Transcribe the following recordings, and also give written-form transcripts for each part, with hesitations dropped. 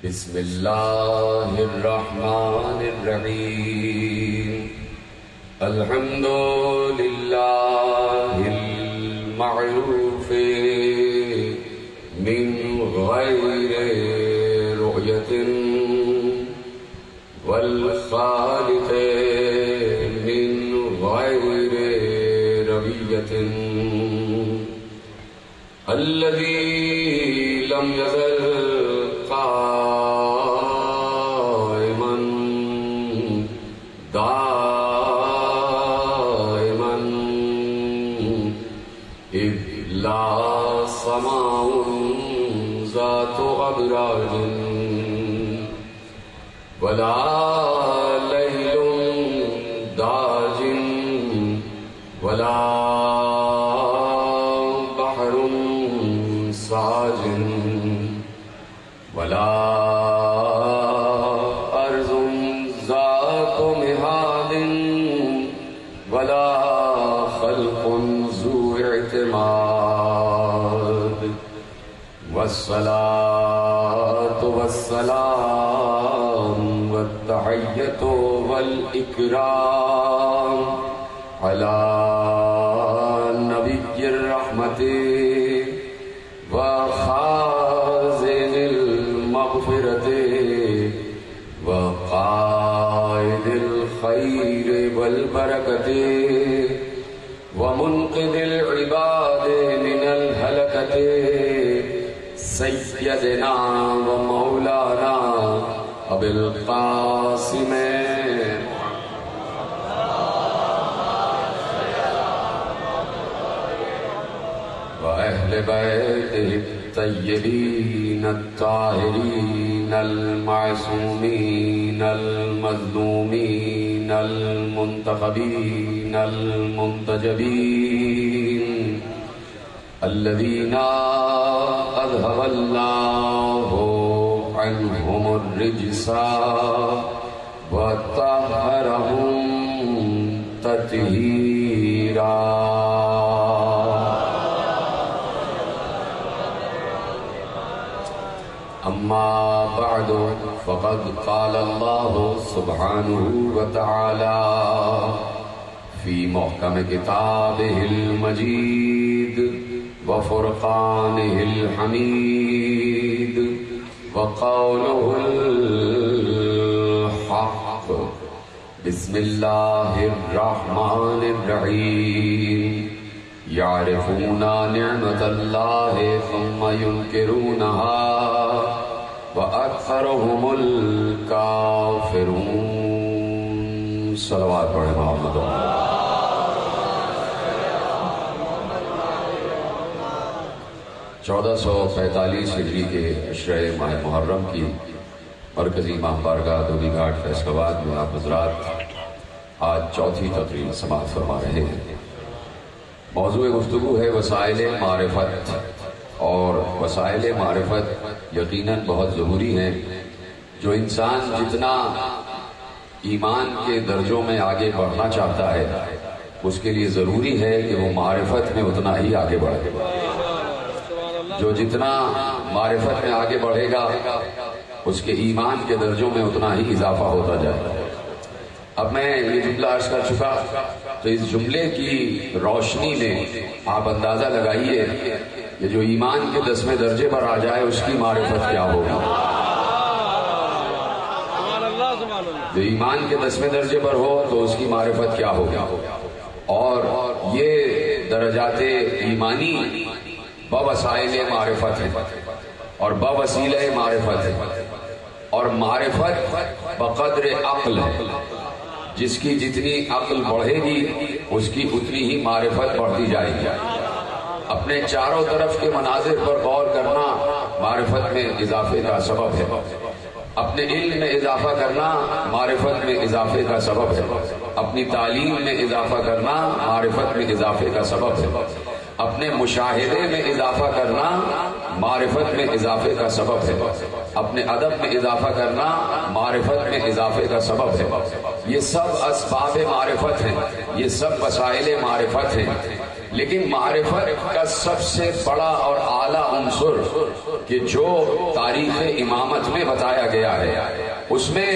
بسم اللہ الرحمن الرحیم الحمد للہ المعروف من غیر رؤیت والخالق من غیر رویت الذی لم یزل قائما دائما اذ لا سماء ذات ابراج ولا لیل داج ولا بحر ساج ولا أرض ذات مهاد ولا خلق ذو اعتماد والصلاة والسلام والتحية والإكرام على نبي الرحمة وقائد الخير والبركة ومنقذ العباد من الهلكة سيدنا ومولانا أبي القاسم وأهل بيته الطيبين الطاهرين المعصومين المظلومين المنتخبين المنتجبين الذين أذهب الله عنهم الرجس وطهرهم تطهيرا. أما بعد فقد قال الله سبحانه وتعالى في محكم كتابه المجيد وفرقانه الحميد وقوله الحق بسم الله الرحمن الرحيم يعرفون نعمة الله ثم ينكرونها وأكثرهم الكافرون. صلوات پڑھیں محمد. 1445 ہجری کے عشرہ ماہ محرم کی مرکزی ماہ بارگاہ دھوبی گھاٹ فیصل آباد میں آپ حضرات آج چوتھی تقریب سماعت فرما رہے ہیں. موضوع گفتگو ہے وسائل معرفت، اور وسائل معرفت یقیناً بہت ضروری ہیں. جو انسان جتنا ایمان کے درجوں میں آگے بڑھنا چاہتا ہے اس کے لیے ضروری ہے کہ وہ معرفت میں اتنا ہی آگے بڑھے. جو جتنا معرفت میں آگے بڑھے گا اس کے ایمان کے درجوں میں اتنا ہی اضافہ ہوتا جائے گا. اب میں یہ جملہ عرض کر چکا تو اس جملے کی روشنی میں آپ اندازہ لگائیے کہ جو ایمان کے 10ویں درجے پر آ جائے اس کی معرفت کیا ہوگی. جو ایمان کے 10ویں درجے پر ہو تو اس کی معرفت کیا ہوگی. اور یہ درجات ایمانی بوسائل معرفت ہے اور بوسیلہ معرفت ہے، اور معرفت بقدر عقل ہے. جس کی جتنی عقل بڑھے گی اس کی اتنی ہی معرفت بڑھتی جائے گی. اپنے چاروں طرف کے مناظر پر غور کرنا معرفت میں اضافے کا سبب ہے. اپنے علم میں اضافہ کرنا معرفت میں اضافے کا سبب ہے. اپنی تعلیم میں اضافہ کرنا معرفت میں اضافے کا سبب ہے. اپنے مشاہدے میں اضافہ کرنا معرفت میں اضافے کا سبب ہے. اپنے ادب میں اضافہ کرنا معرفت میں اضافے کا سبب ہے. یہ سب اسباب معرفت ہیں، یہ سب وسائل معرفت ہیں. لیکن معرفت کا سب سے بڑا اور اعلیٰ عنصر کہ جو تاریخ امامت میں بتایا گیا ہے اس میں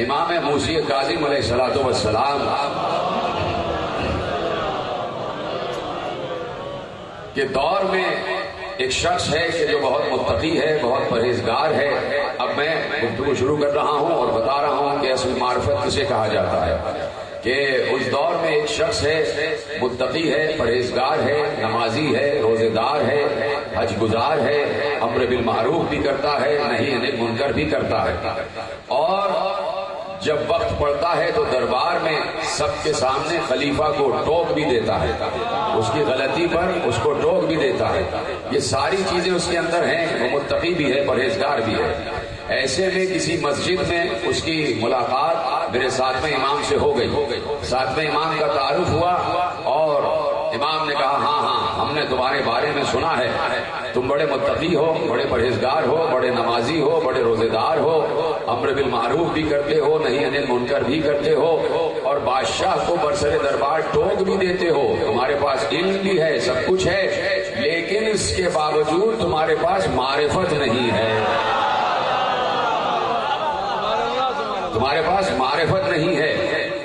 امام موسی کاظم علیہ الصلوۃ والسلام کے دور میں ایک شخص ہے کہ جو بہت متقی ہے، بہت پرہیزگار ہے. اب میں گفتگو شروع کر رہا ہوں اور بتا رہا ہوں کہ اصل معرفت کسے کہا جاتا ہے. کہ اس دور میں ایک شخص ہے، متقی ہے، پرہیزگار ہے، نمازی ہے، روزے دار ہے، حج گزار ہے، امر بالمعروف بھی کرتا ہے، نہی عن المنکر بھی کرتا ہے، اور جب وقت پڑتا ہے تو دربار میں سب کے سامنے خلیفہ کو ٹوک بھی دیتا ہے، اس کی غلطی پر اس کو ٹوک بھی دیتا ہے. یہ ساری چیزیں اس کے اندر ہیں. وہ متقی بھی ہے، پرہیزگار بھی ہے. ایسے میں کسی مسجد میں اس کی ملاقات میرے ساتویں امام سے ہو گئی. ساتویں امام کا تعارف ہوا اور امام نے کہا ہاں ہم نے تمہارے بارے میں سنا ہے، تم بڑے متقی ہو، بڑے پرہیزگار ہو، بڑے نمازی ہو، بڑے روزے دار ہو، امر بالمعروف بھی کرتے ہو، نہی عن المنکر بھی کرتے ہو، اور بادشاہ کو برسر دربار ٹوک بھی دیتے ہو. تمہارے پاس علم بھی ہے، سب کچھ ہے، لیکن اس کے باوجود تمہارے پاس معرفت نہیں ہے. تمہارے پاس معرفت نہیں ہے.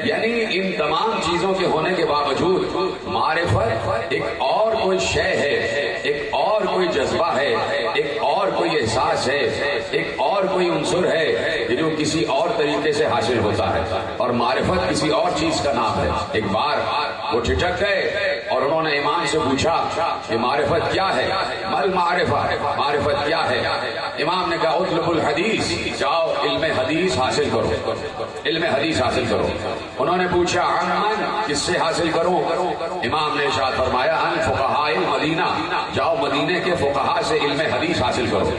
یعنی ان تمام چیزوں کے ہونے کے باوجود معرفت ایک اور کوئی شے ہے، ایک اور کوئی جذبہ ہے، ایک اور کوئی احساس ہے، ایک اور کوئی عنصر ہے کہ جو کسی اور طریقے سے حاصل ہوتا ہے، اور معرفت کسی اور چیز کا نام ہے. ایک بار وہ ٹھٹک گئے اور انہوں نے امام سے پوچھا کہ معرفت کیا ہے؟ مل معرفت کیا ہے؟ امام نے کہا اطلب الحدیث، جاؤ علم حدیث حاصل کرو، علم حدیث حاصل کرو. انہوں نے پوچھا عن کس سے حاصل کروں؟ امام نے ارشاد فرمایا عن فقہاء المدینہ، جاؤ مدینے کے فقہاء سے علم حدیث حاصل کرو.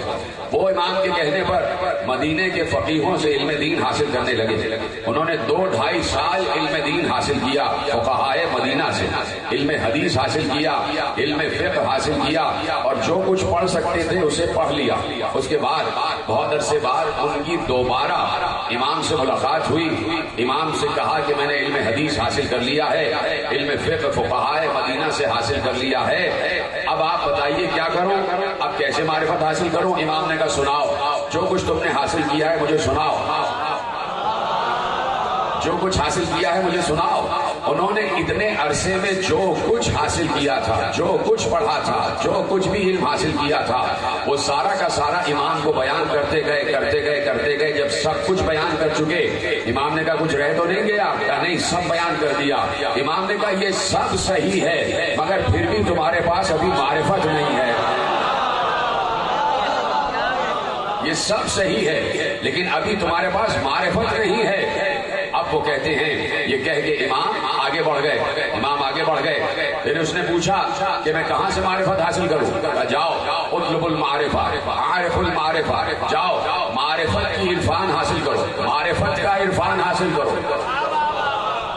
وہ امام کے کہنے پر مدینے کے فقیہوں سے علم دین حاصل کرنے لگے. انہوں نے 2-2.5 سال علم دین حاصل کیا، فقہاء مدینہ سے علم حدیث حاصل کیا، علم فقہ حاصل کیا، اور جو کچھ پڑھ سکتے تھے اسے پڑھ لیا. اس کے بعد بہت عرصے بعد ان کی دوبارہ امام سے ملاقات ہوئی. امام سے کہا کہ میں نے علم حدیث حاصل کر لیا ہے، علم فقہ فقہاء مدینہ سے حاصل کر لیا ہے، اب آپ بتائیے کیا کروں، اب کیسے معرفت حاصل کروں؟ امام نے کہا سناؤ، جو کچھ تم نے حاصل کیا ہے مجھے سناؤ، جو کچھ حاصل کیا ہے مجھے سناؤ. انہوں نے اتنے عرصے میں جو کچھ حاصل کیا تھا، جو کچھ پڑھا تھا، جو کچھ بھی علم حاصل کیا تھا، وہ سارا کا سارا امام کو بیان کرتے گئے. جب سب کچھ بیان کر چکے، امام نے کہا کچھ رہ تو نہیں گیا؟ کہا نہیں، سب بیان کر دیا. امام نے کہا یہ سب صحیح ہے، مگر پھر بھی تمہارے پاس ابھی معرفت نہیں ہے. یہ سب صحیح ہے لیکن ابھی تمہارے پاس معرفت نہیں ہے. اب وہ کہتے ہیں، یہ کہہ کے امام آگے بڑھ گئے. پھر اس نے پوچھا کہ میں کہاں سے معرفت حاصل کروں؟ جاؤ اطلب المعرفہ، عارف المعرفہ، جاؤ معرفت کی عرفان حاصل کرو، معرفت کا عرفان حاصل کرو،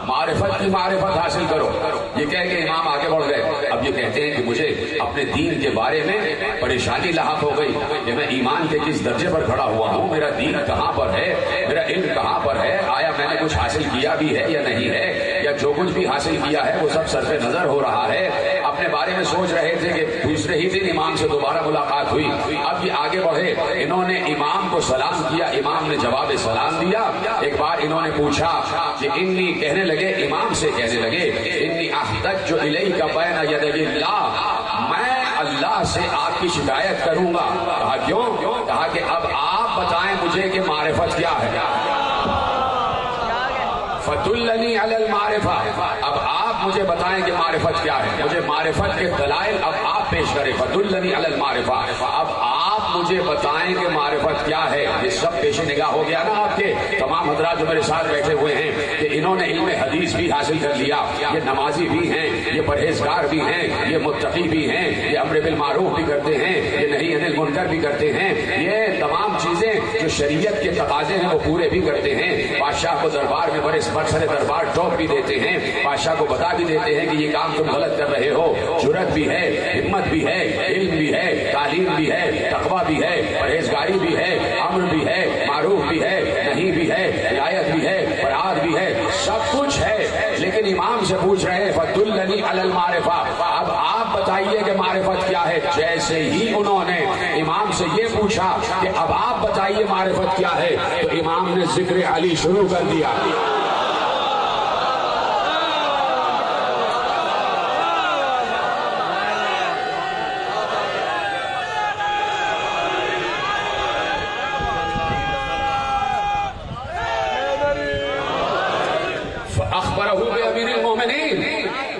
معرفت کی معرفت حاصل کرو. یہ کہہ کے امام آگے بڑھ گئے. اب یہ کہتے ہیں کہ مجھے اپنے دین کے بارے میں پریشانی لاحق ہو گئی کہ میں ایمان کے کس درجے پر کھڑا ہوا ہوں، میرا دین کہاں پر ہے، میرا علم کہاں پر ہے، آیا میں نے کچھ حاصل کیا بھی ہے یا نہیں ہے، یا جو کچھ بھی حاصل کیا ہے وہ سب صرف نظر ہو رہا ہے. اپنے بارے میں سوچ رہے تھے کہ دوسرے ہی دن امام سے دوبارہ ملاقات ہوئی. اب یہ آگے بڑھے، انہوں نے امام کو سلام کیا، امام نے جواب سلام دیا. ایک بار انہوں نے پوچھا کہ انی، کہنے لگے امام سے کہنے لگے انی احتج الیک بین یدی اللہ، میں اللہ سے آپ کی شکایت کروں گا. کہا کیوں؟ کہا کہ اب آپ بتائیں مجھے کہ معرفت کیا ہے. فدلنی علی المعرفہ، اب آپ مجھے بتائیں کہ معرفت کیا ہے، مجھے معرفت کے دلائل اب آپ پیش کریں. فدلنی علی المعرفہ، اب آپ مجھے بتائیں کہ معرفت کیا ہے. یہ سب پیش نگاہ ہو گیا نا آپ کے تمام حضرات جو میرے ساتھ بیٹھے ہوئے ہیں کہ انہوں نے علم حدیث بھی حاصل کر لیا، یہ نمازی بھی ہیں، یہ پرہیزگار بھی ہیں، یہ متقی بھی ہیں، یہ امر بالمعروف بھی کرتے ہیں، یہ نہی عن المنکر بھی کرتے ہیں. یہ تمام چیزیں جو شریعت کے تقاضے ہیں وہ پورے بھی کرتے ہیں. بادشاہ کو دربار میں برسر دربار ٹوک بھی دیتے ہیں، بادشاہ کو بتا بھی دیتے ہیں کہ یہ کام تم غلط کر رہے ہو. جرأت بھی ہے، ہمت بھی ہے، علم بھی ہے، تعلیم بھی ہے، تقویٰ بھی ہے، پرہیزگاری بھی ہے، امر بھی ہے، معروف بھی ہے، نہیں بھی ہے، ہدایت بھی ہے، برات بھی ہے، سب کچھ ہے. لیکن امام سے پوچھ رہے ہیں فدلنی علی المعرفہ، اب آپ بتائیے کہ معرفت کیا ہے. جیسے ہی انہوں نے امام سے یہ پوچھا کہ اب آپ بتائیے معرفت کیا ہے، تو امام نے ذکر علی شروع کر دیا۔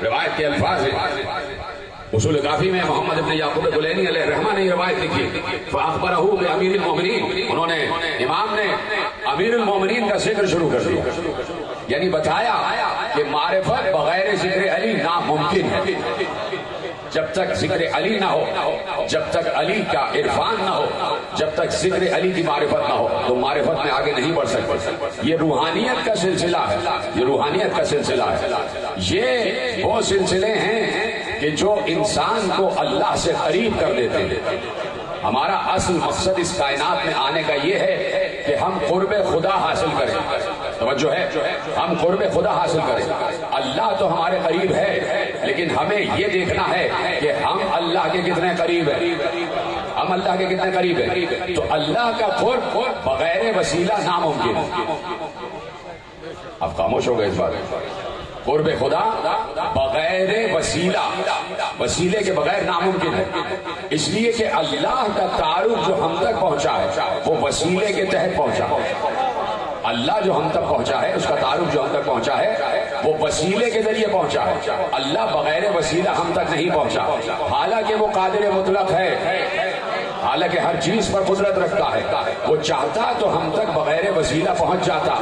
روایت کے الفاظ ہیں، اصول کافی میں محمد ابن یعقوب کلینی علیہ الرحمہ نے روایت لکھی، فاخبرہ بامیر المومنین، انہوں نے امام نے امیر المومنین کا ذکر شروع کر دیا، یعنی بتایا کہ معرفت بغیر ذکر علی ناممکن ہے۔ جب تک ذکر علی نہ ہو، جب تک علی کا عرفان نہ ہو، جب تک ذکر علی کی معرفت نہ ہو تو معرفت میں آگے نہیں بڑھ سکتے۔ یہ روحانیت کا سلسلہ ہے، یہ روحانیت کا سلسلہ ہے۔ یہ وہ سلسلے ہیں کہ جو انسان کو اللہ سے قریب کر دیتے ہیں۔ ہمارا اصل مقصد اس کائنات میں آنے کا یہ ہے کہ ہم قرب خدا حاصل کریں۔ توجہ ہے، ہم قرب خدا حاصل کریں۔ اللہ تو ہمارے قریب ہے، لیکن ہمیں یہ دیکھنا ہے کہ ہم اللہ کے کتنے قریب ہیں، ہم اللہ کے کتنے قریب ہیں۔ تو اللہ کا قرب بغیر وسیلہ ناممکن ہے۔ اب خاموش ہو گئے اس بات۔ قرب خدا بغیر وسیلے کے بغیر ناممکن ہے، اس لیے کہ اللہ کا تعارف جو ہم تک پہنچا ہے وہ وسیلے کے تحت پہنچا۔ اللہ جو ہم تک پہنچا ہے، اس کا تعارف جو ہم تک پہنچا ہے وہ وسیلے کے ذریعے پہنچا ہے۔ اللہ بغیر وسیلہ ہم تک نہیں پہنچا، حالانکہ وہ قادر مطلق ہے، حالانکہ ہر چیز پر قدرت رکھتا ہے۔ وہ چاہتا تو ہم تک بغیر وسیلہ پہنچ جاتا،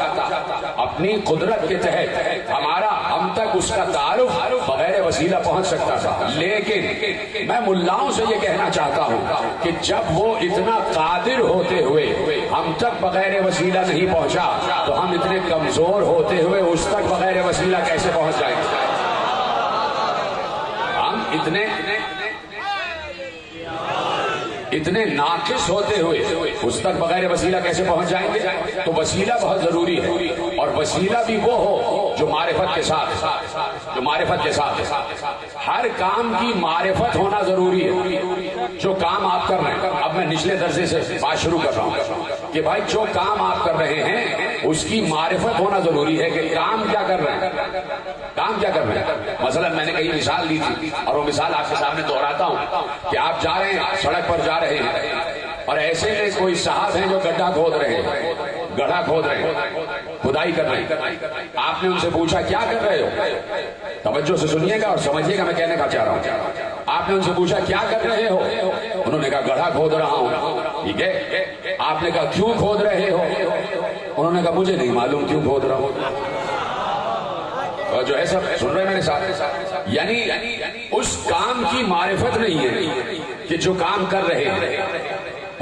اپنی قدرت کے تحت ہمارا ہم تک اس کا تعارف بغیر وسیلہ پہنچ سکتا تھا۔ لیکن میں ملاؤں سے یہ کہنا چاہتا ہوں کہ جب وہ اتنا قادر ہوتے ہوئے ہم تک بغیر وسیلہ نہیں پہنچا تو ہم اتنے کمزور ہوتے ہوئے اس تک بغیر وسیلہ کیسے پہنچ جائیں گے؟ ہم اتنے ناقص ہوتے ہوئے اس تک بغیر وسیلہ کیسے پہنچ جائیں گے؟ تو وسیلہ بہت ضروری ہے، اور وسیلہ بھی وہ ہو جو معرفت کے ساتھ، جو معرفت کے ساتھ ہر کام کی معرفت ہونا ضروری ہے۔ جو کام آپ کر رہے ہیں، اب میں نچلے درجے سے بات شروع کر رہا ہوں کہ بھائی جو کام آپ کر رہے ہیں اس کی معرفت ہونا ضروری ہے کہ کام کیا کر رہے ہیں، کام کیا کر رہے ہیں۔ مثلا میں نے کہیں مثال دی تھی اور وہ مثال آپ کے سامنے دہراتا ہوں کہ آپ جا رہے ہیں، سڑک پر جا رہے ہیں اور ایسے میں کوئی صاحب ہیں جو گڈھا کھود رہے ہیں، گڑھا کھود رہے ہیں، کھدائی کر رہے ہیں۔ آپ نے ان سے پوچھا کیا کر رہے ہو؟ توجہ سے سنیے گا اور سمجھیے گا میں کہنے کا چاہ رہا ہوں۔ آپ نے ان سے پوچھا کیا کر رہے ہو؟ انہوں نے کہا گڑھا کھود رہا ہوں۔ ٹھیک ہے، آپ نے کہا کیوں کھود رہے ہو؟ انہوں نے کہا مجھے نہیں معلوم کیوں کھود رہا ہوں۔ جو ہے سب سن رہے ہیں میرے ساتھ، یعنی اس کام کی معرفت نہیں ہے کہ جو کام کر رہے ہیں،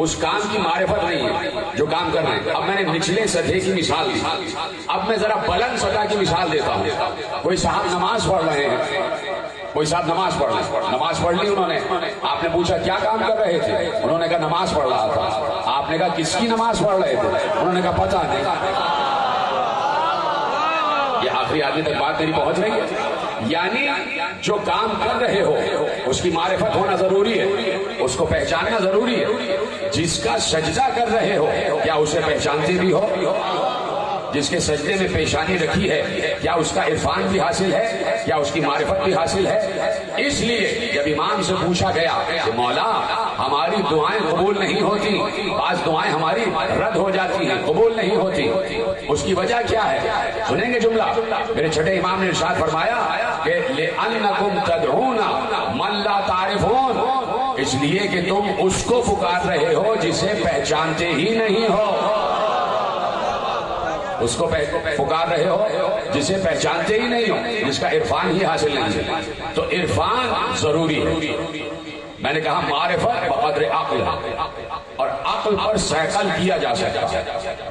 اس کام کی معرفت نہیں ہے جو کام کر رہے ہیں۔ اب میں نے نچلے سطح کی مثال دی، اب میں ذرا بلند سطح کی مثال دیتا ہوں۔ کوئی صاحب نماز پڑھ رہے ہیں، کوئی صاحب نماز پڑھ رہے ہیں، نماز پڑھ لی انہوں نے، آپ نے پوچھا کیا کام کر رہے تھے؟ انہوں نے کہا نماز پڑھ رہا تھا۔ آپ نے کہا کس کی نماز پڑھ رہے تھے؟ انہوں نے کہا پتہ نہیں۔ یہ آخری آدمی تک بات میری پہنچ رہی ہے؟ یعنی جو کام کر رہے ہو اس کی معرفت ہونا ضروری ہے، اس کو پہچاننا ضروری ہے۔ جس کا سجدہ کر رہے ہو کیا اسے پہچانتے بھی ہو؟ جس کے سجدے میں پیشانی رکھی ہے کیا اس کا عرفان بھی حاصل ہے؟ کیا اس کی معرفت بھی حاصل ہے؟ اس لیے جب امام سے پوچھا گیا کہ مولا ہماری دعائیں قبول نہیں ہوتی، بعض دعائیں ہماری رد ہو جاتی ہیں، قبول نہیں ہوتی، اس کی وجہ کیا ہے؟ سنیں گے جملہ، میرے چھٹے امام نے ارشاد فرمایا کہ لِأَنَّكُمْ تَدْعُونَ مَن لَا تَعْرِفُونَ، اس لیے کہ تم اس کو پکار رہے ہو جسے پہچانتے ہی نہیں ہو، اس کو پکار رہے ہو جسے پہچانتے ہی نہیں ہو، جس کا عرفان ہی حاصل نہیں ہے۔ تو عرفان ضروری ہے۔ میں نے کہا معرفت بقدر عقل، اور عقل پر سیکل کیا جا سکتا ہے،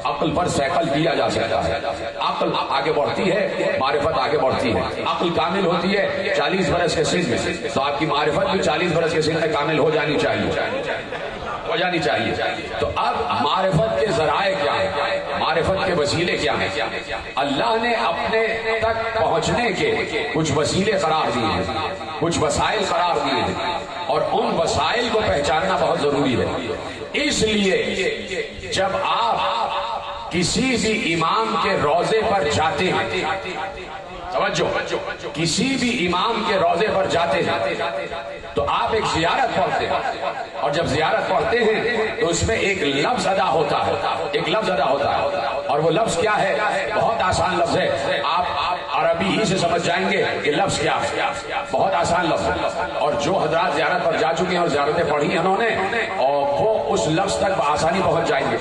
عقل پر سیکل کیا جا سکتا ہے۔ عقل آگے بڑھتی ہے، معرفت آگے بڑھتی ہے۔ عقل کامل ہوتی ہے 40 برس کے سن میں، تو آپ کی معرفت بھی 40 برس کے سن میں کامل ہو جانی چاہیے۔ تو اب معرفت کے ذرائع کیا ہیں، معرفت کے وسیلے کیا ہیں؟ اللہ نے اپنے تک پہنچنے کے کچھ وسیلے قرار دیے ہیں، کچھ وسائل قرار دیے ہیں، اور ان وسائل کو پہچاننا بہت ضروری ہے۔ اس لیے جب آپ کسی بھی امام کے روضے پر جاتے ہیں، توجہ، کسی بھی امام کے روضے پر جاتے ہیں تو آپ ایک زیارت پڑھتے ہیں، اور جب زیارت پڑھتے ہیں تو اس میں ایک لفظ ادا ہوتا ہے، ایک لفظ ادا ہوتا ہے، اور وہ لفظ کیا ہے؟ بہت آسان لفظ ہے، آپ عربی ہی سے سمجھ جائیں گے کہ لفظ کیا ہے، بہت آسان لفظ ہے۔ اور جو حضرات زیارت پر جا چکے ہیں اور زیارتیں پڑھی ہیں انہوں نے، اور وہ اس لفظ تک بآسانی پہنچ جائیں گے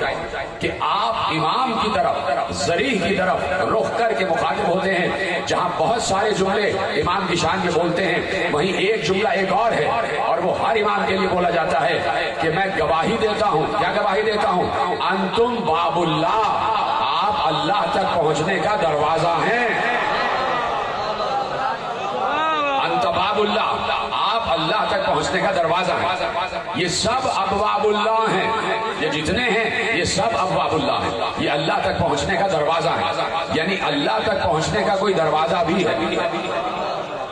کہ آپ امام کی طرف، ذریح کی طرف رخ کر کے مخاطب ہوتے ہیں۔ جہاں بہت سارے جملے امام کی شان میں بولتے ہیں، وہیں ایک جملہ ایک اور ہے، اور وہ ہر امام کے لیے بولا جاتا ہے کہ میں گواہی دیتا ہوں، کیا گواہی دیتا ہوں؟ انتم باب اللہ، آپ اللہ تک پہنچنے کا دروازہ ہیں۔ انت باب اللہ، آپ اللہ تک پہنچنے کا دروازہ ہیں۔ یہ سب ابواب اللہ ہیں، یہ جتنے ہیں یہ سب ابواب اللہ ہیں، یہ اللہ تک پہنچنے کا دروازہ ہے۔ یعنی اللہ تک پہنچنے کا کوئی دروازہ بھی ہے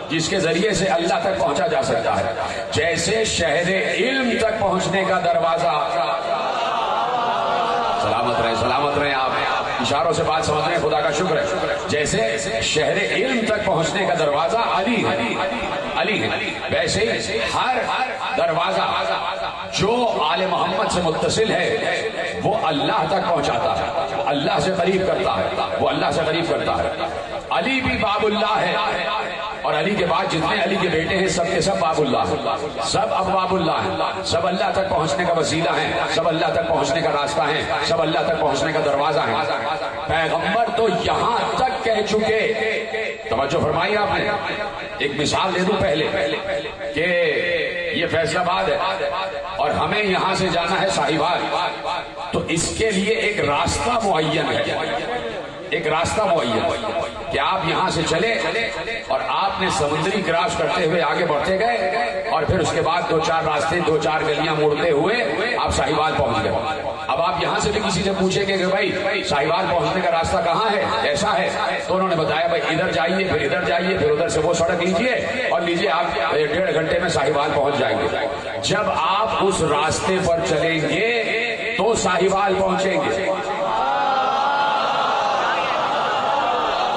جس کے ذریعے سے اللہ تک پہنچا جا سکتا ہے، جیسے شہر علم تک پہنچنے کا دروازہ، سلامت رہیں آپ، اشاروں سے بات سمجھ رہے ہیں، خدا کا شکر ہے، جیسے شہر علم تک پہنچنے کا دروازہ علی ہے، ویسے ہر دروازہ جو آل محمد سے متصل ہے وہ اللہ تک پہنچاتا ہے، اللہ سے قریب کرتا ہے، وہ اللہ سے قریب کرتا ہے۔ علی بھی باب اللہ ہے، اور علی کے بعد جتنے علی کے بیٹے ہیں سب کے سب باب اللہ ہیں، سب ابواب اللہ ہیں، سب اللہ تک پہنچنے کا وسیلہ ہیں، سب اللہ تک پہنچنے کا راستہ ہیں، سب اللہ تک پہنچنے کا دروازہ ہیں۔ پیغمبر تو یہاں تک کہہ چکے، توجہ فرمائی آپ نے، ایک مثال دے دوں پہلے کہ یہ فیصل آباد ہے اور ہمیں یہاں سے جانا ہے صاحبال، تو اس کے لیے ایک راستہ معین ہے، ایک راستہ معین کہ آپ یہاں سے چلے اور آپ نے سمندری کراس کرتے ہوئے آگے بڑھتے گئے، اور پھر اس کے بعد دو چار راستے، دو چار گلیاں موڑتے ہوئے آپ صاحبال پہنچ گئے۔ اب آپ یہاں سے بھی کسی سے پوچھیں گے کہ بھائی صاحبال پہنچنے کا راستہ کہاں ہے، ایسا ہے، تو انہوں نے بتایا بھائی ادھر جائیے، پھر ادھر جائیے، پھر ادھر سے وہ سڑک لیجیے اور لیجیے، آپ 1.5 گھنٹے میں صاحبال پہنچ جائیں گے۔ جب آپ اس راستے پر چلیں گے تو صاحبال پہنچیں گے۔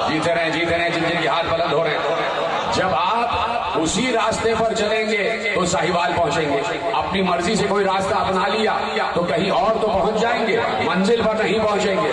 جیتے رہیں جن کے ہاتھ بلند ہو رہے ہیں، جب آپ اسی راستے پر چلیں گے تو صاحبال پہنچیں گے۔ اپنی مرضی سے کوئی راستہ اپنا لیا تو کہیں اور تو پہنچ جائیں گے، منزل پر نہیں پہنچیں گے،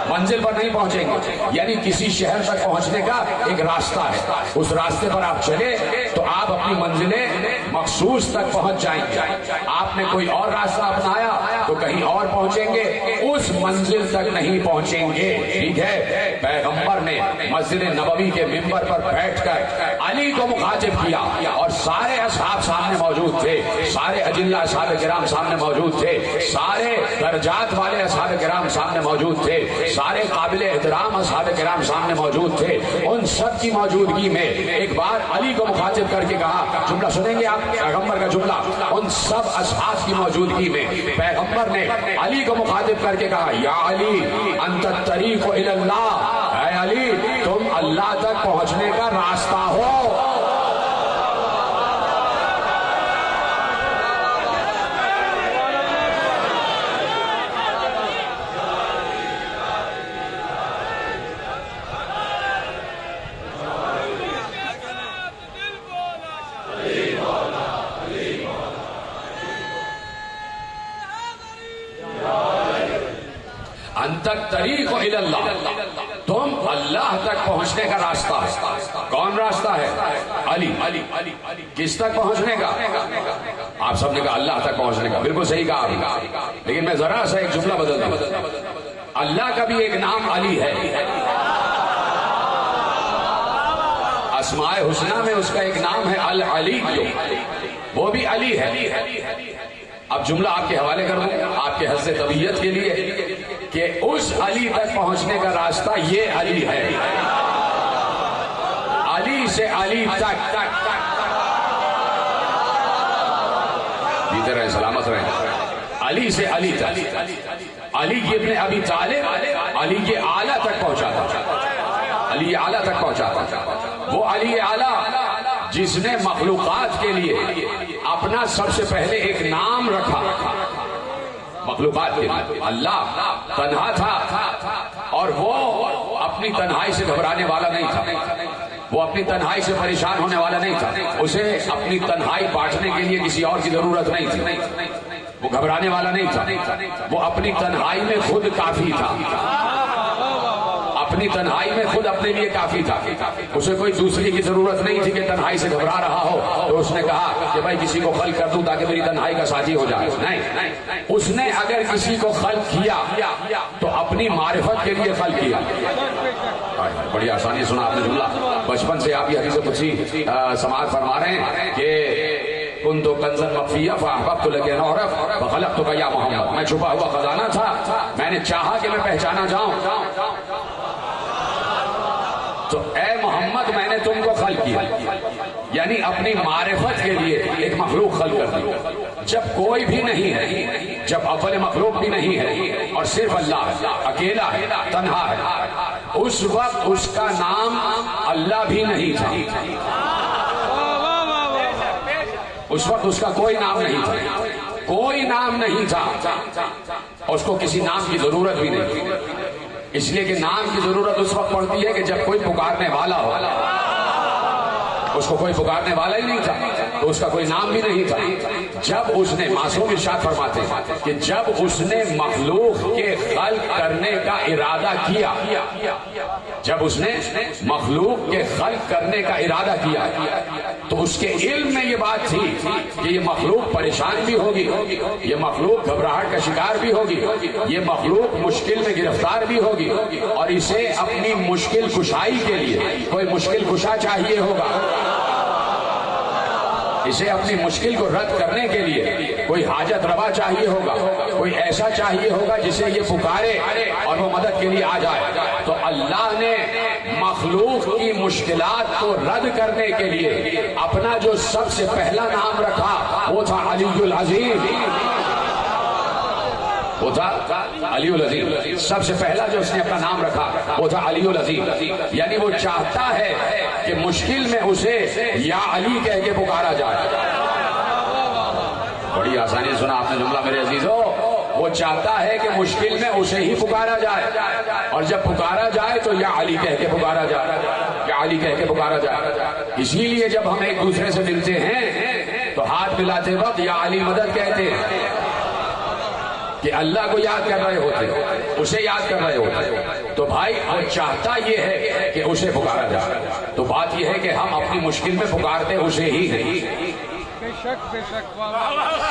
منزل پر نہیں پہنچیں گے۔ یعنی کسی شہر تک پہنچنے کا ایک راستہ ہے، اس راستے پر آپ چلے تو آپ اپنی منزلیں مخصوص تک پہنچ جائیں گے۔ آپ نے کوئی اور راستہ اپنایا تو کہیں اور پہنچیں گے، اس منزل تک نہیں پہنچیں گے، ٹھیک ہے۔ پیغمبر نے مسجد نبوی کے ممبر پر بیٹھ کر علی کو مخاطب کیا، اور سارے اصحاب سامنے موجود تھے، سارے اجلہ اصحاب کرام سامنے موجود تھے، سارے درجات والے اصحاب کرام سامنے موجود تھے، سارے قابل احترام اصحاب کرام سامنے موجود تھے۔ ان سب کی موجودگی میں ایک بار علی کو مخاطب کر کے کہا، جملہ سنیں گے آپ پیغمبر کا جملہ، ان سب اصحاب کی موجودگی میں پیغمبر نے علی کو مخاطب کر کے کہا، یا علی انت الطریق الی اللہ، اے علی تم اللہ تک پہنچنے کا راستہ ہو۔ انت الطریق الی اللہ، تم اللہ تک پہنچنے کا راستہ ہے۔ کون راستہ ہے؟ علی۔ کس تک پہنچنے کا؟ آپ سب نے کہا اللہ تک پہنچنے کا، بالکل صحیح کہا آپ نے، لیکن میں ذرا سا ایک جملہ بدل دوں، اللہ کا بھی ایک نام علی ہے، اسماء حسنہ میں اس کا ایک نام ہے العلی، وہ بھی علی ہے۔ اب جملہ آپ کے حوالے کر دوں آپ کے حسن طبیعت کے لیے کہ اس علی تک پہنچنے کا راستہ یہ علی ہے، علی سے علی تک، جیتے رہیں سلامت رہیں، علی سے علی تک، علی کی ابن ابی طالب علی کے اعلیٰ تک پہنچاتا، علی اعلیٰ تک پہنچاتا، وہ علی اعلیٰ جس نے مخلوقات کے لیے اپنا سب سے پہلے ایک نام رکھا مخلوقات کے لیے. اللہ تنہا تھا اور وہ اپنی تنہائی سے گھبرانے والا نہیں تھا, وہ اپنی تنہائی سے پریشان ہونے والا نہیں تھا, اسے اپنی تنہائی بانٹنے کے لیے کسی اور کی ضرورت نہیں تھی, وہ گھبرانے والا نہیں تھا, وہ اپنی تنہائی میں خود کافی تھا, اپنی تنہائی میں خود اپنے لیے کافی تھا, اسے کوئی دوسری کی ضرورت نہیں تھی کہ تنہائی سے گھبرا رہا ہو تو اس نے کہا کہ بھائی کسی کو خلق کر دوں تاکہ میری تنہائی کا ساتھی ہو جائے. نہیں, اس نے اگر کسی کو خلق کیا تو اپنی معرفت کے لیے خلق کیا. بڑی آسانی سنا آپ نے جملہ, بچپن سے آپ یہ حدیث قدسی سماعت فرما رہے ہیں کہ كنت كنزا مخفيا فاحببت لك ان اعرف فخلقتك يا محمد. میں چھپا ہوا خزانہ تھا, میں نے چاہا کہ میں پہچانا جاؤں تو اے محمد میں نے تم کو خلق کیا, یعنی اپنی معرفت کے لیے ایک مخلوق خلق کر دی. جب کوئی بھی نہیں ہے, جب اول مخلوق بھی نہیں ہے اور صرف اللہ ہے, اکیلا ہے, تنہا ہے, اس وقت اس کا نام اللہ بھی نہیں تھا, اس وقت اس کا کوئی نام نہیں تھا, کوئی نام نہیں تھا, اور اس کو کسی نام کی ضرورت بھی نہیں تھی. اس لیے کہ نام کی ضرورت اس وقت پڑتی ہے کہ جب کوئی پکارنے والا ہو, اس کو کوئی پکارنے والا ہی نہیں تھا تو اس کا کوئی نام بھی نہیں تھا. جب اس نے, معصوم ارشاد فرماتے ہیں کہ جب اس نے مخلوق کے خلق کرنے کا ارادہ کیا, جب اس نے مخلوق کے خلق کرنے کا ارادہ کیا تو اس کے علم میں یہ بات تھی کہ یہ مخلوق پریشان بھی ہوگی, یہ مخلوق گھبراہٹ کا شکار بھی ہوگی, یہ مخلوق مشکل میں گرفتار بھی ہوگی, اور اسے اپنی مشکل کشائی کے لیے کوئی مشکل کشا چاہیے ہوگا, اسے اپنی مشکل کو رد کرنے کے لیے کوئی حاجت روا چاہیے ہوگا, کوئی ایسا چاہیے ہوگا جسے یہ پکارے اور وہ مدد کے لیے آ جائے. تو اللہ نے مخلوق کی مشکلات کو رد کرنے کے لیے اپنا جو سب سے پہلا نام رکھا وہ تھا علی العظیم, وہ تھا علی العظیم. سب سے پہلا جو اس نے اپنا نام رکھا وہ تھا علی العظیم, یعنی وہ چاہتا ہے کہ مشکل میں اسے یا علی کہہ کے پکارا جائے. بڑی آسانی سنا آپ نے جملہ میرے عزیزو, وہ چاہتا ہے کہ مشکل میں اسے ہی پکارا جائے, اور جب پکارا جائے تو یا علی کہہ کے پکارا جائے, یا علی کہہ کے پکارا جائے. اسی لیے جب ہم ایک دوسرے سے ملتے ہیں تو ہاتھ ملاتے وقت یا علی مدد کہتے ہیں کہ اللہ کو یاد کر رہے ہوتے, اسے یاد کر رہے ہوتے. تو بھائی وہ چاہتا یہ ہے کہ اسے پکارا جائے. تو بات یہ ہے کہ ہم اپنی مشکل میں پکارتے اسے ہی ہیں,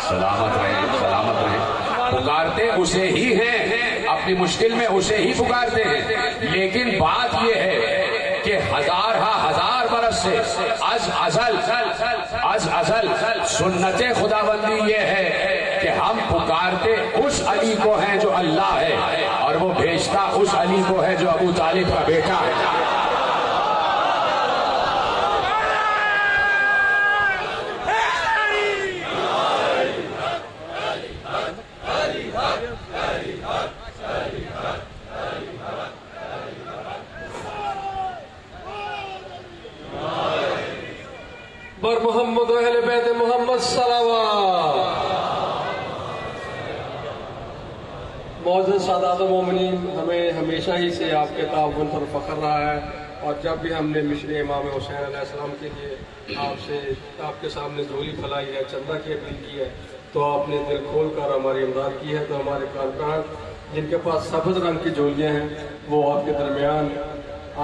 سلامت رہیں, سلامت رہیں, پکارتے اسے ہی ہیں, اپنی مشکل میں اسے ہی پکارتے ہیں. لیکن بات یہ ہے کہ ہزار برس سے از ازل سنت خداوندی یہ ہے کہ ہم پکارتے اس علی کو ہیں جو اللہ ہے, اور وہ بھیجتا اس علی کو ہے جو ابو طالب کا بیٹا ہے. بر محمد و اہل بیت محمد صلوات. معزز سادات مومنین, ہمیں ہمیشہ ہی سے آپ کے تعاون پر فخر رہا ہے, اور جب بھی ہم نے مشن امام حسین علیہ السلام کے لیے آپ کے سامنے جھولی پھیلائی ہے, چندہ کی اپیل کی ہے, تو آپ نے دل کھول کر ہماری امداد کی ہے. تو ہمارے کارکنان جن کے پاس سبز رنگ کی جھولیاں ہیں وہ آپ کے درمیان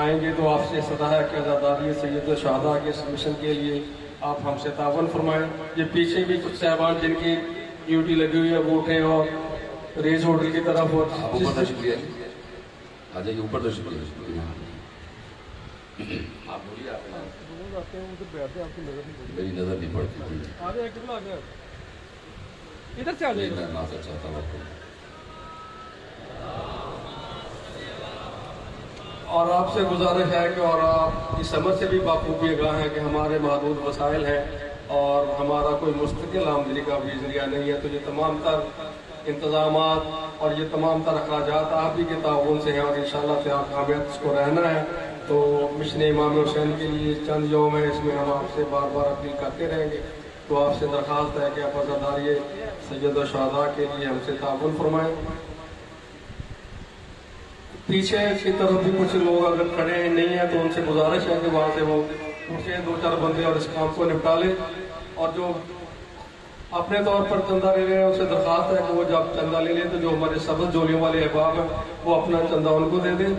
آئیں گے, تو آپ سے صدا ہے کہ آزاداری سید الشہداء کے اس مشن کے لیے آپ ہم سے تعاون فرمائیں. یہ پیچھے بھی کچھ صاحبان جن کی ڈیوٹی لگی ہوئی ہے وہ اٹھیں اور ریز ہوٹل کی طرف ہو. اوپر شکریہ, آ جائیے اوپر تو شکریہ. میری نظر نہیں پڑتی, ادھر سے آ جائیے. میں معذرت چاہتا ہوں. اور آپ سے گزارش ہے کہ اور آپ اس سمجھ سے بھی بخوبی آگاہ ہیں کہ ہمارے محدود وسائل ہیں اور ہمارا کوئی مستقل آمدنی کا بھی ذریعہ نہیں ہے. تو یہ تمام تر انتظامات اور یہ تمام تر اخراجات آپ ہی کے تعاون سے ہیں, اور انشاءاللہ سے آپ کامیاب اس کو رہنا ہے. تو مشن امام حسین کے لیے چند یوم ہے, اس میں ہم آپ سے بار بار اپیل کرتے رہیں گے تو آپ سے درخواست ہے کہ آپ عزاداری سید الشہداء کے لیے ہم سے تعاون فرمائیں۔ پیچھے کی طرف بھی کچھ لوگ اگر کھڑے ہیں نہیں ہیں تو ان سے گزارش ہے کہ وہاں سے وہ اٹھے 2-4 بندے اور اس کام کو نپٹا لیں، اور جو اپنے طور پر چندہ لے رہے ہیں ان سے درخواست ہے کہ وہ جب چندہ لے لیں تو جو ہمارے سبز جولیوں والے احباب ہیں وہ اپنا چندہ ان کو دے دیں۔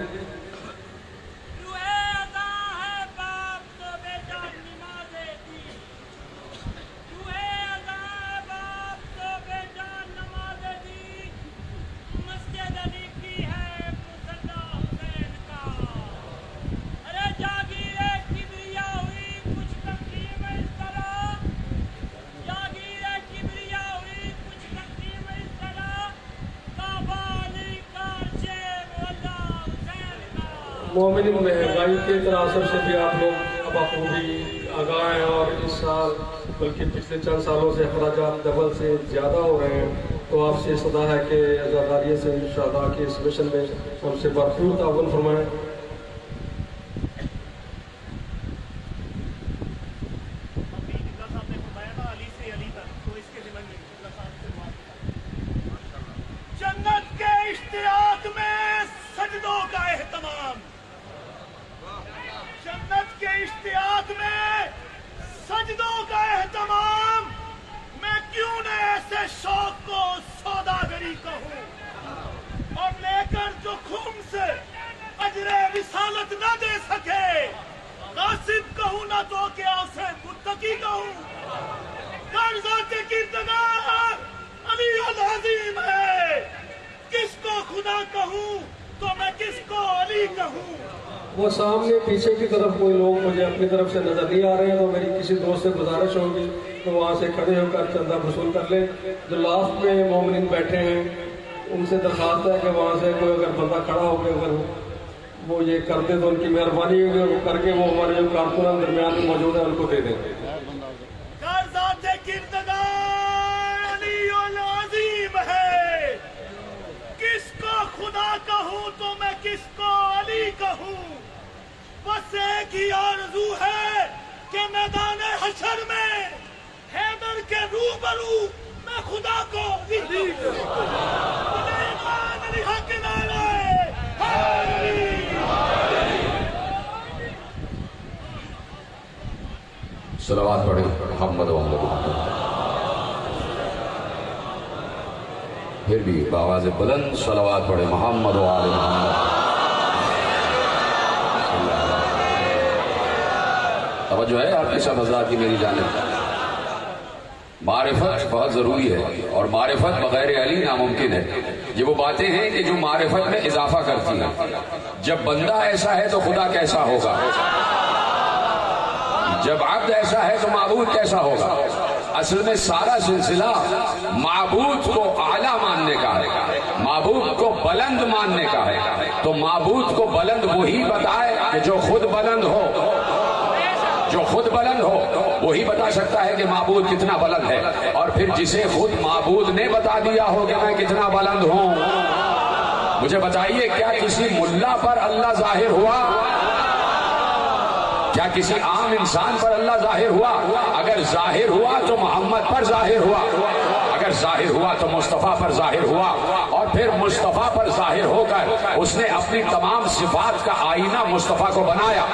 مومنین مہنگائی کے تناظر سے بھی آپ لوگ اب بخوبی آگاہ ہیں، اور اس سال بلکہ پچھلے چند سالوں سے اخراجات ڈبل سے زیادہ ہو رہے ہیں، تو آپ سے صدا ہے کہ عزاداری سید الشہداء کے اس مشن میں ہم سے بھرپور تعاون فرمائیں۔ جنت کے اشتیاق میں سجدوں کا اہتمام، جنت کے اشتیاق میں سجدوں کا اہتمام، میں کیوں نہ ایسے شوق کو سوداگری کہوں، اور لے کر جو خون سے اجر رسالت نہ دے سکے غاصب کہوں نہ تو کیا اسے متقی کہوں۔ کاغذات کردگار علی العظیم ہے، کس کو خدا کہوں تو میں کس کو علی کہوں۔ وہ سامنے پیچھے کی طرف کوئی لوگ مجھے اپنی طرف سے نظر نہیں آ رہے ہیں، تو میری کسی دوست سے گزارش ہوگی تو وہاں سے کھڑے ہو کر چندہ وصول کر لیں۔ جو لاسٹ میں مومنین بیٹھے ہیں ان سے درخواست ہے کہ وہاں سے کوئی اگر بندہ کھڑا ہو کے اگر وہ یہ کرتے تو ان کی مہربانی ہوگی، وہ کر کے وہ ہمارے جو کارکنان درمیان میں موجود ہیں ان کو دے دیں۔ کاغذات کردگار علی العظیم ہے، کس کو خدا کہوں تو میں کس کو علی کہوں۔ بس ایک ہی آرزو ہے کہ میدان حشر میں حیدر کے روبرو میں خدا کو علی کہوں۔ سلیمان علی حق نعرہ حیدری۔ صلوات پڑھیں محمد و محمد، پھر بھی بآواز بلند صلوات پڑھیں محمد و آل محمد۔ توجہ ہے آپ کی سب حضرات کی میری جانب، معرفت بہت ضروری ہے، اور معرفت بغیر علی ناممکن ہے۔ یہ وہ باتیں ہیں کہ جو معرفت میں اضافہ کرتی ہیں۔ جب بندہ ایسا ہے تو خدا کیسا ہوگا، جب عبد ایسا ہے تو معبود کیسا ہوگا۔ اصل میں سارا سلسلہ معبود کو اعلیٰ ماننے کا ہے، معبود کو بلند ماننے کا ہے، تو معبود کو بلند وہی بتائے کہ جو خود بلند ہو، جو خود بلند ہو وہی بتا سکتا ہے کہ معبود کتنا بلند ہے، اور پھر جسے خود معبود نے بتا دیا ہو کہ میں کتنا بلند ہوں۔ مجھے بتائیے کیا کسی ملا پر اللہ ظاہر ہوا؟ کیا کسی عام انسان پر اللہ ظاہر ہوا؟ اگر ظاہر ہوا تو محمد پر ظاہر ہوا، اگر ظاہر ہوا تو مصطفیٰ پر ظاہر ہوا، اور پھر مصطفیٰ پر ظاہر ہو کر اس نے اپنی تمام صفات کا آئینہ مصطفیٰ کو بنایا،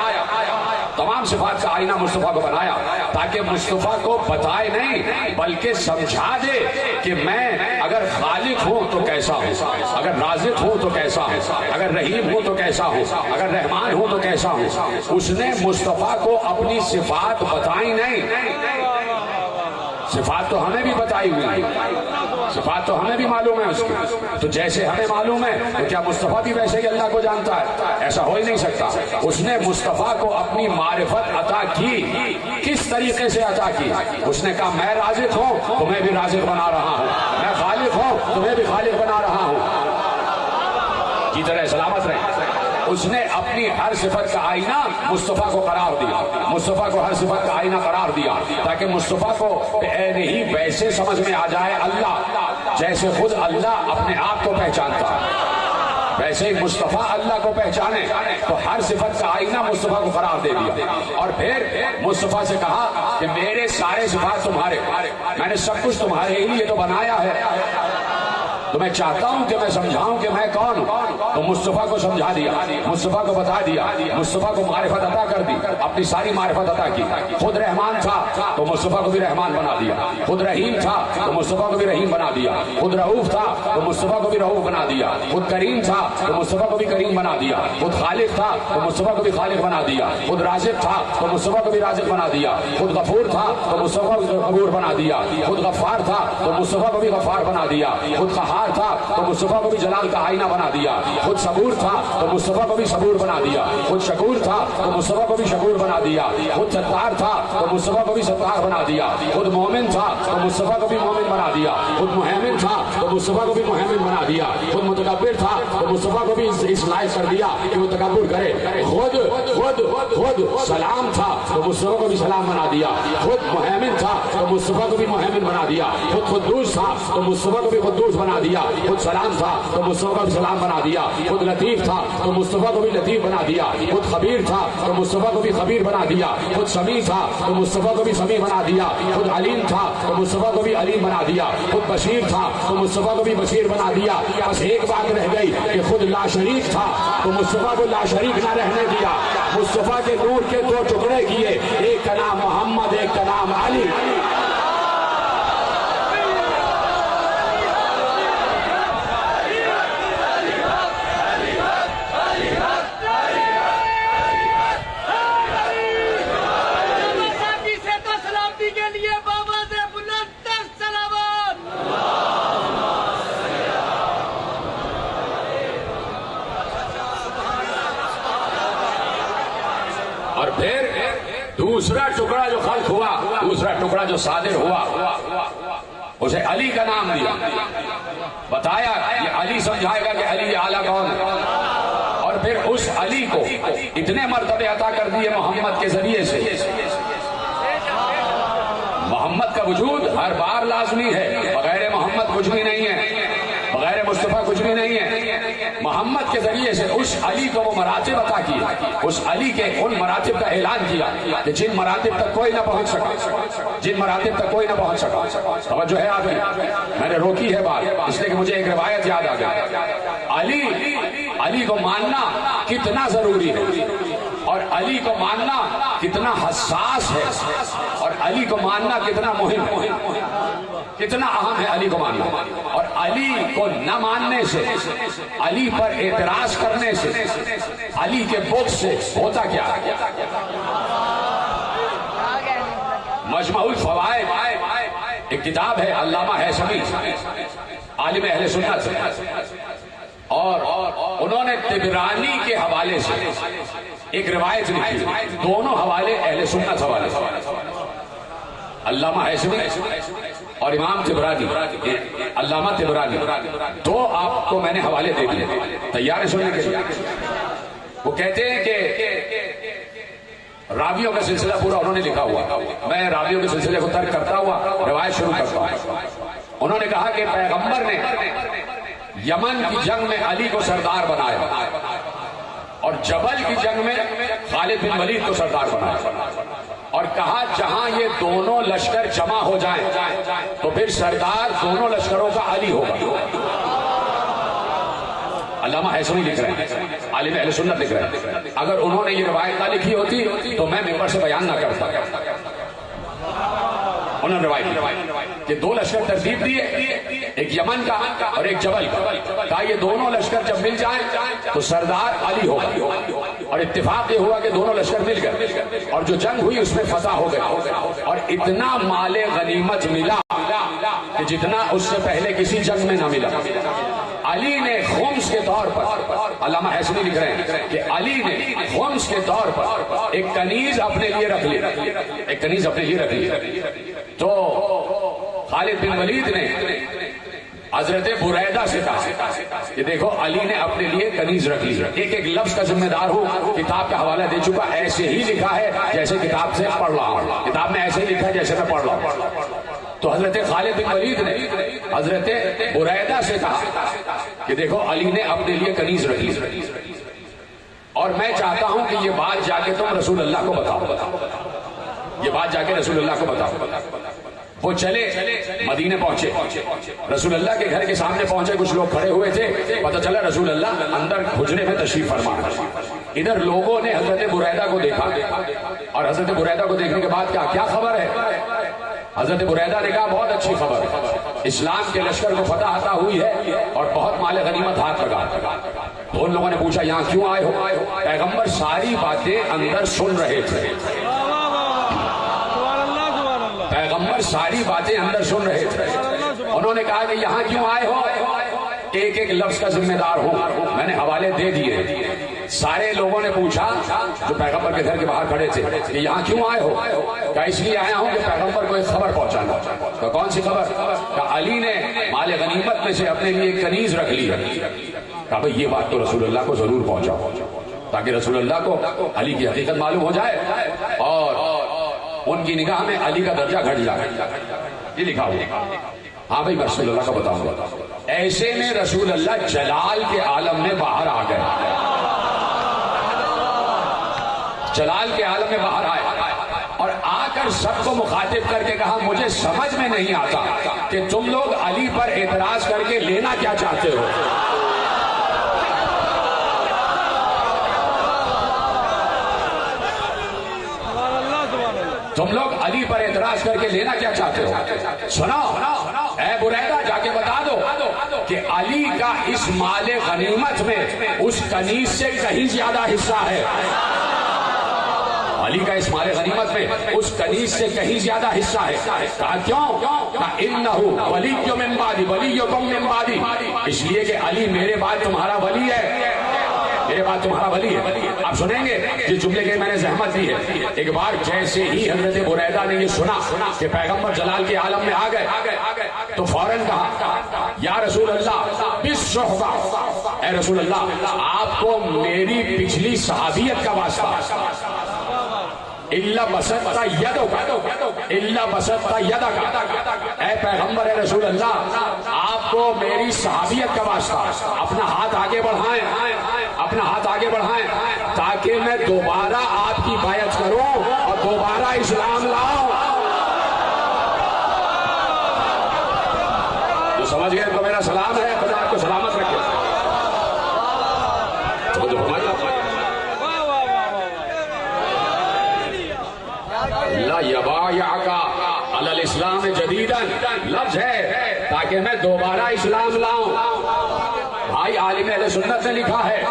تمام صفات کا آئینہ مصطفیٰ کو بنایا، تاکہ مصطفیٰ کو بتائے نہیں بلکہ سمجھا دے کہ میں اگر خالق ہوں تو کیسا ہوں، اگر رازق ہوں تو کیسا ہوں، اگر رحیم ہوں تو کیسا ہوں، اگر رحمان ہوں تو کیسا ہوں۔ اس نے مصطفیٰ کو اپنی صفات بتائی نہیں، صفات تو ہمیں بھی بتائی ہوئی، صفات تو ہمیں بھی معلوم ہے اس کی، تو جیسے ہمیں معلوم ہے تو کیا مصطفیٰ بھی ویسے ہی اللہ کو جانتا ہے؟ ایسا ہو ہی نہیں سکتا۔ اس نے مصطفیٰ کو اپنی معرفت عطا کی، کس طریقے سے عطا کی؟ اس نے کہا میں رازق ہوں تو میں بھی رازق بنا رہا ہوں، میں خالق ہوں تو میں بھی خالق بنا رہا ہوں، کی طرح سلامت رہے۔ اس نے اپنی ہر صفت کا آئینہ مصطفیٰ کو قرار دیا، مصطفیٰ کو ہر صفت کا آئینہ قرار دیا، تاکہ مصطفیٰ کو عین ہی ویسے سمجھ میں آ جائے اللہ جیسے خود اللہ اپنے آپ کو پہچانتا ہے۔ ویسے ہی مصطفیٰ اللہ کو پہچانے تو ہر صفت کا آئینہ مصطفیٰ کو قرار دے دیا، اور پھر مصطفیٰ سے کہا کہ میرے سارے صفات تمہارے، میں نے سب کچھ تمہارے ہی لیے تو بنایا ہے، تو میں چاہتا ہوں کہ میں سمجھاؤں کہ میں کون ہوں۔ تو مصطفیٰ کو سمجھا دیا، مصطفیٰ کو بتا دیا، مصطفیٰ کو معرفت عطا کر دی، اپنی ساری معرفت عطا کی۔ خود رحمان تھا تو مصطفیٰ کو بھی رحمان بنا دیا، خود رحیم تھا تو مصطفیٰ کو بھی رحیم بنا دیا، خود رؤوف تھا تو مصطفیٰ کو بھی رؤوف بنا دیا، خود کریم تھا تو مصطفیٰ کو بھی کریم بنا دیا، خود خالق تھا تو مصطفیٰ کو بھی خالق بنا دیا، خود رازق تھا تو مصطفیٰ کو بھی رازق بنا دیا، خود غفور تھا تو مصطفیٰ کو غفور بنا دیا، خود غفار تھا تو مصطفیٰ کو بھی غفار بنا دیا، خود قہار تھا تو مصطفیٰ کو بھی جلال کا آئینہ بنا دیا، خود صبور تھا تو مصطفیٰ کو بھی صبور بنا دیا، خود شکور تھا تو مصطفیٰ کو بھی شکور بنا دیا، خود ستار تھا تو مصطفیٰ کو بھی ستار بنا دیا، خود مومن تھا تو مصطفیٰ کو بھی مومن بنا دیا، خود مہمن تھا تو مصطفیٰ کو بھی مہمن بنا دیا، خود متکبر تھا تو مصطفیٰ کو بھی اس لائق کر دیا کہ وہ تکبر کرے، خود خود خود سلام تھا تو مصطفیٰ کو بھی سلام بنا دیا، خود مہمن تھا تو مصطفیٰ کو بھی مہمن بنا دیا، خود قدوس تھا تو مصطفیٰ کو بھی قدوس بنا دیا، خود سلام تھا تو مصطفیٰ کو بھی سلام بنا دیا، خود لطیف تھا تو مصطفیٰ کو بھی لطیف بنا دیا، خود خبیر تھا تو مصطفیٰ کو بھی خبیر بنا دیا، خود سمیع تھا تو مصطفیٰ کو بھی سمیع بنا دیا، خود علیم تھا تو مصطفیٰ کو بھی علیم بنا دیا، خود بشیر تھا تو مصطفیٰ کو بھی بشیر بنا دیا۔ بس ایک بات رہ گئی کہ خود لا شریک تھا تو مصطفیٰ کو لا شریک نہ رہنے دیا، مصطفیٰ کے نور کے دو ٹکڑے کیے، ایک کا نام محمد، ایک کا نام علی۔ اور پھر دوسرا ٹکڑا جو خلق ہوا، دوسرا ٹکڑا جو صادر ہوا، اسے علی کا نام دیا، بتایا یہ علی سمجھائے گا کہ علی اعلیٰ کون ہے، اور پھر اس علی کو اتنے مرتبے عطا کر دیے محمد کے ذریعے سے۔ محمد کا وجود ہر بار لازمی ہے، بغیر محمد کچھ بھی نہیں ہے، بغیر مصطفیٰ کچھ بھی نہیں ہے۔ محمد کے ذریعے سے اس علی کو وہ مراتب عطا کیے، اس علی کے ان مراتب کا اعلان کیا کہ جن مراتب تک کوئی نہ پہنچ سکا، جن مراتب تک کوئی نہ پہنچ سکا۔ توجہ ہے آپ کی، میں نے روکی ہے بات اس لیے کہ مجھے ایک روایت یاد آ گئی۔ علی کو ماننا کتنا ضروری ہے، اور علی کو ماننا کتنا حساس ہے، اور علی کو ماننا کتنا مہم ہے، کتنا اہم ہے علی کو ماننا۔ اور علی کو نہ ماننے سے، علی پر اعتراض کرنے سے، علی کے بغض سے ہوتا کیا؟ مجمع الفوائد ایک کتاب ہے علامہ ہیثمی، عالم اہل سنت، اور انہوں نے طبرانی کے حوالے سے ایک روایت لکھی، دونوں حوالے اہل سنت حوالے سے، علامہ ہیثمی اور امام طبرانی، علامہ طبرانی، دو آپ کو میں نے حوالے دے دیے، تیار ہے سننے کے لیے؟ وہ کہتے ہیں کہ راویوں کا سلسلہ پورا انہوں نے لکھا ہوا، میں راویوں کے سلسلے کو ترک کرتا ہوا روایت شروع کرتا ہوں۔ انہوں نے کہا کہ پیغمبر نے یمن کی جنگ میں علی کو سردار بنایا، اور جبل کی جنگ میں خالد بن ولید کو سردار بنایا، اور کہا جہاں یہ دونوں لشکر جمع ہو جائیں تو پھر سردار دونوں لشکروں کا علی ہوگا۔ علامہ ہیثمی لکھ رہے ہیں، عالم اہل سنت لکھ رہے ہیں، اگر انہوں نے یہ روایت نہ لکھی ہوتی تو میں ممبر سے بیان نہ کرتا۔ انہوں نے روایت کہ دو لشکر ترتیب دیے، ایک یمن کا اور ایک جبل کا، کہا یہ دونوں لشکر جب مل جائیں تو سردار علی ہوگا، اور اتفاق یہ ہوا کہ دونوں لشکر مل گئے، اور جو جنگ ہوئی اس میں فتح ہو گئی، اور اتنا مال غنیمت ملا کہ جتنا اس سے پہلے کسی جنگ میں نہ ملا۔ علی نے خمس کے طور پر، علامہ ہیثمی لکھ رہے ہیں کہ علی نے خمس کے طور پر ایک کنیز اپنے لیے رکھ لی، ایک کنیز اپنے لیے رکھ لی۔ تو خالد بن ولید نے حضرت بریدہ سے کہا کہ دیکھو علی نے اپنے لیے کنیز رکھ لی، ایک ایک لفظ کا ذمہ دار ہوں، کتاب کا حوالہ دے چکا، ایسے ہی لکھا ہے جیسے کتاب سے پڑھ رہا ہوں، کتاب میں ایسے ہی لکھا ہے جیسے میں پڑھ رہا ہوں۔ تو حضرت خالد بن ولید نے حضرت بریدہ سے کہا کہ دیکھو علی نے اپنے لیے کنیز رکھی اور میں چاہتا ہوں کہ یہ بات جا کے تم رسول اللہ کو بتاؤ، یہ بات جا کے رسول اللہ کو بتاؤ۔ وہ چلے مدینے پہنچے، رسول اللہ کے گھر کے سامنے پہنچے، کچھ لوگ کھڑے ہوئے تھے، پتہ چلا رسول اللہ اندر حجرے میں تشریف فرما۔ ادھر لوگوں نے حضرت بریدہ کو دیکھا اور حضرت بریدہ کو دیکھنے کے بعد کیا خبر ہے؟ حضرت بریدہ نے کہا بہت اچھی خبر، اسلام کے لشکر کو فتح عطا ہوئی ہے اور بہت مال غنیمت ہاتھ لگا۔ تو ان لوگوں نے پوچھا یہاں کیوں آئے ہو؟ پیغمبر ساری باتیں اندر سن رہے تھے، پیغمبر ساری باتیں اندر سن رہے تھے۔ انہوں نے کہا کہ یہاں کیوں آئے ہو؟ ایک ایک لفظ کا ذمہ دار ہوں، میں نے حوالے دے دیے۔ سارے لوگوں نے پوچھا جو پیغمبر کے گھر کے باہر کھڑے تھے کہ یہاں کیوں آئے ہو؟ کہا اس لیے آیا ہوں کہ پیغمبر کو ایک خبر پہنچانا۔ تو کون سی خبر؟ کہا علی نے مال غنیمت میں سے اپنے لیے کنیز رکھ لی۔ کہا بھئی یہ بات تو رسول اللہ کو ضرور پہنچاؤ تاکہ رسول اللہ کو علی کی حقیقت معلوم ہو جائے اور ان کی نگاہ میں علی کا درجہ گھٹ جائے۔ یہ لکھا ہوا۔ ہاں بھائی میں رسول اللہ کا بتاؤں گا۔ ایسے میں رسول اللہ جلال کے عالم میں باہر آ گئے، جلال کے عالم میں باہر آئے اور آ کر سب کو مخاطب کر کے کہا مجھے سمجھ میں نہیں آتا کہ تم لوگ علی پر اعتراض کر کے لینا کیا چاہتے ہو۔ تم لوگ علی پر اعتراض کر کے لینا کیا چاہتے ہو؟ سنو اے بریدہ جا کے بتا دو کہ علی کا اس مال غنیمت میں اس کنیز سے کہیں زیادہ حصہ ہے۔ علی کا اس مال غنیمت میں اس کنیز سے کہیں زیادہ حصہ ہے۔ کہا کیوں؟ کہا انہو ولی من بعدی ولیکم من بعدی، اس لیے کہ علی میرے بعد تمہارا ولی ہے، میرے بعد تمہارا ولی ہے۔ آپ سنیں گے جس جملے کے میں نے زحمت دی ہے۔ ایک بار جیسے ہی حضرت بریدہ نے یہ سنا کہ پیغمبر جلال کے عالم میں آ گئے تو فوراً کہا یا رسول اللہ بالصحبہ، اے رسول اللہ آپ کو میری پچھلی صحابیت کا واسطہ، اللہ بسطہ یدک، اے پیغمبر اے رسول اللہ آپ کو میری صحابیت کا واسطہ، اپنا ہاتھ آگے بڑھائیں، اپنا ہاتھ آگے بڑھائیں تاکہ میں دوبارہ آپ کی بیعت کروں اور دوبارہ اسلام لاؤں۔ جو سمجھ گئے تو میرا سلام ہے، خدا آپ کو سلامت رکھے۔ لا یبایعک علی الاسلام جدیدا لفظ ہے تاکہ میں دوبارہ اسلام لاؤں۔ بھائی عالم اہل سنت نے لکھا ہے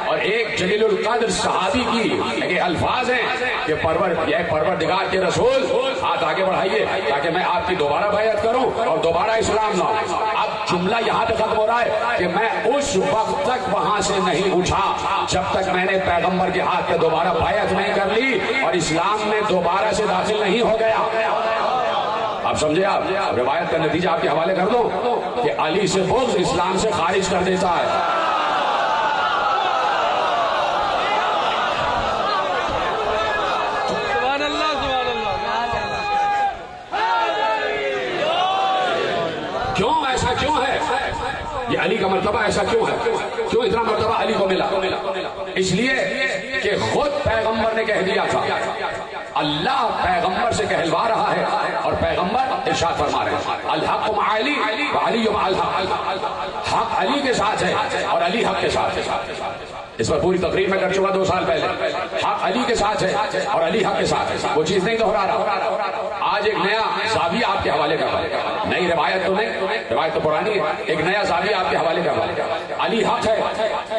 اور ایک جلیل القدر صحابی کی الفاظ ہیں کہ پروردگار کے رسول ہاتھ آگے بڑھائیے تاکہ میں آپ کی دوبارہ بیعت کروں اور دوبارہ اسلام لاؤں۔ اب جملہ یہاں پہ ختم ہو رہا ہے کہ میں اس وقت تک وہاں سے نہیں اٹھا جب تک میں نے پیغمبر کے ہاتھ پہ دوبارہ بیعت نہیں کر لی اور اسلام میں دوبارہ سے داخل نہیں ہو گیا۔ آپ سمجھے؟ آپ روایت کا نتیجہ آپ کے حوالے کر دو کہ علی سے بغض اسلام سے خارج کر دیتا ہے۔ سبحان اللہ سبحان اللہ۔ کیوں ایسا کیوں ہے؟ یہ علی کا مرتبہ ایسا کیوں ہے؟ کیوں اتنا مرتبہ علی کو ملا؟ اس لیے کہ خود پیغمبر نے کہہ دیا تھا، اللہ پیغمبر سے کہلوا رہا ہے اور پیغمبر ارشاد فرما رہے ہیں الحق مع علی وعلی مع الحق، حق علی کے ساتھ ہے اور علی حق کے ساتھ ہے۔ اس پر پوری تقریر میں کر چکا 2 سال پہلے۔ حق علی کے ساتھ ہے اور علی حق کے ساتھ ہے، وہ چیز نہیں دہرا رہا۔ آج ایک نیا زاویہ آپ کے حوالے کر رہا ہے، نئی روایت تو نہیں، روایت تو پرانی ہے، ایک نیا زاویہ آپ کے حوالے کر رہا ہے۔ علی حق ہے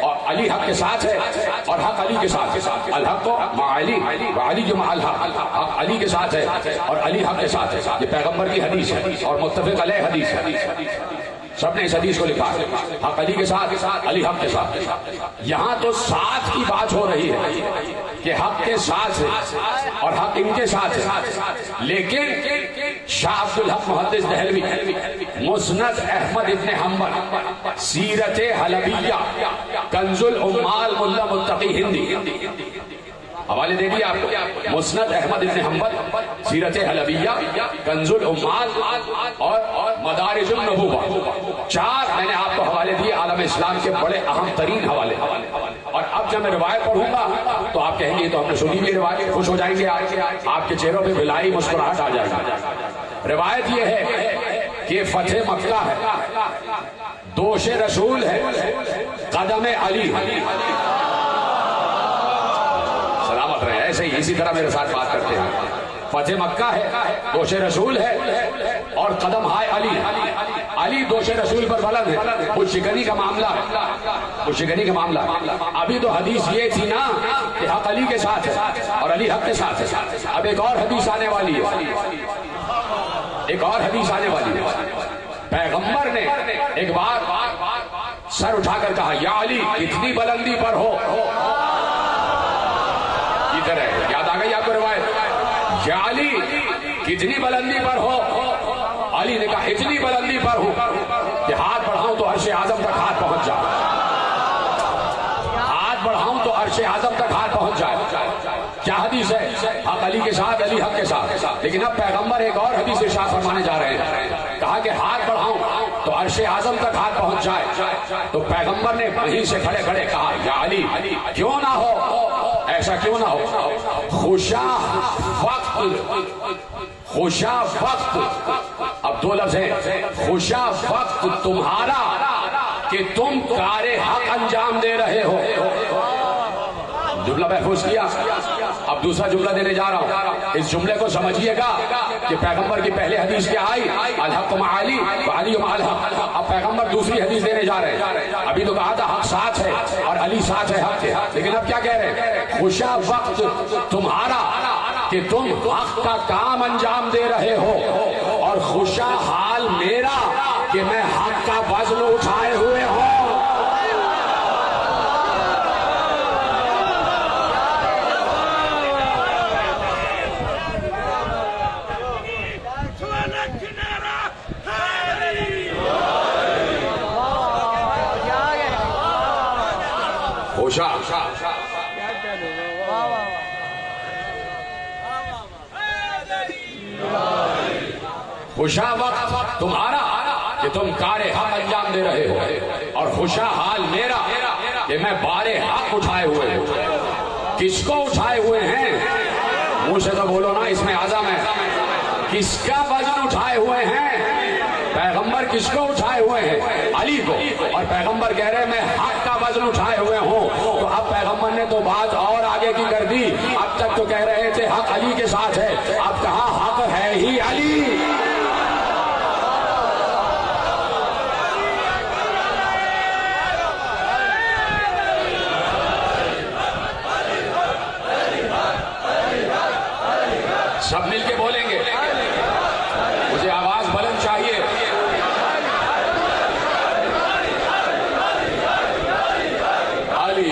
اور علی حق کے ساتھ ہے اور حق علی کے ساتھ ہے۔ الحق مع علی وعلی مع الحق، حق علی کے ساتھ ہے اور علی حق کے ساتھ ہے۔ یہ پیغمبر کی حدیث ہے اور متفق علیہ حدیث ہے، سب نے اس حدیث کو لکھا ہے، حق علی کے ساتھ علی حق کے ساتھ۔ یہاں تو ساتھ کی بات ہو رہی ہے کہ حق کے ساتھ ہے اور حق ان کے ساتھ ہے، لیکن شاہ عبد الحق محدث دہلوی مسند احمد ابن حنبل سیرت حلبیہ کنز العمال ملا متقی ہندی، حوالے دے دیا آپ کو، مسند احمد ابن حنبل سیرت حلبیہ کنز العمال اور مدارج النبوہ، 4 میں نے آپ کو حوالے دیے عالم اسلام کے بڑے اہم ترین حوالے. اور اب جب میں روایت پڑھوں گا تو آپ کہیں گے تو ہم نے سنی بھی روایت، خوش ہو جائیں گے، آپ کے چہروں پہ بلائی مسکراہٹ آ جائے گی. روایت یہ ہے کہ فتح مکہ ہے، دوش رسول ہے، قدم علی. سلامت رہے، ایسے ہی اسی طرح میرے ساتھ بات کرتے ہیں. فتح مکہ ہے، دوش رسول ہے، اور قدم ہائے علی. علی دوش رسول پر بلند ہے. کچھ شکنی کا معاملہ ہے، کچھ شکنی کا معاملہ ہے. ابھی تو حدیث یہ تھی نا کہ حق علی کے ساتھ ہے اور علی حق کے ساتھ ہے. اب ایک اور حدیث آنے والی ہے، ایک اور حدیث آنے والی ہے. پیغمبر نے ایک بار سر اٹھا کر کہا یا علی کتنی بلندی پر ہو. ادھر ہے، یاد آ گئی آپ کو روایت، یا علی کتنی بلندی پر ہو. علی نے کہا اتنی بلندی پر ہوں کہ ہاتھ بڑھاؤں تو عرش اعظم تک ہاتھ پہنچ جائے. ہاتھ بڑھاؤں تو عرش اعظم تک ہاتھ پہنچ جائے. کیا حدیث ہے؟ حق علی کے ساتھ، علی حق کے ساتھ. لیکن اب پیغمبر ایک اور حدیث ارشاد فرمانے جا رہے ہیں. کہا کہ ہاتھ بڑھاؤں تو عرش اعظم تک ہاتھ پہنچ جائے. تو پیغمبر نے وہیں سے کھڑے کھڑے کہا یا علی کیوں نہ ہو، ایسا کیوں نہ ہو، خوشا وقت. اب 2 لفظ ہیں، خوشا وقت تمہارا کہ تم کار حق انجام دے رہے ہو. جملہ محفوظ کیا. اب دوسرا جملہ دینے جا رہا ہوں. اس جملے کو سمجھیے گا کہ پیغمبر کی پہلے حدیث کیا آئی، الحق مع علی وعلی مع الحق. اب پیغمبر دوسری حدیث دینے جا رہے ہیں. ابھی تو کہا تھا حق ساتھ ہے اور علی ساتھ ہے حق کے، لیکن اب کیا کہہ رہے ہیں؟ خوشا وقت تمہارا کہ تم حق کا کام انجام دے رہے ہو، اور خوشا حال میرا کہ میں حق کا وزن اٹھائے ہوئے ہوں. خوشا وقت تمہارا کہ تم کار حق انجام دے رہے ہو، اور خوشا حال میرا کہ میں بار حق اٹھائے ہوئے ہوں. کس کو اٹھائے ہوئے ہیں؟ منہ سے تو بولو نا، اس میں عزم ہے. کس کا وزن اٹھائے ہوئے ہیں؟ پیغمبر کس کو اٹھائے ہوئے ہیں؟ علی کو. اور پیغمبر کہہ رہے ہیں میں حق کا وزن اٹھائے ہوئے ہوں. تو اب پیغمبر نے تو بات اور آگے کی کر دی. اب تک تو کہہ رہے تھے حق علی کے ساتھ ہے، اب کہا حق ہے ہی علی. سب مل کے بولیں گے، مجھے آواز بلند چاہیے. علی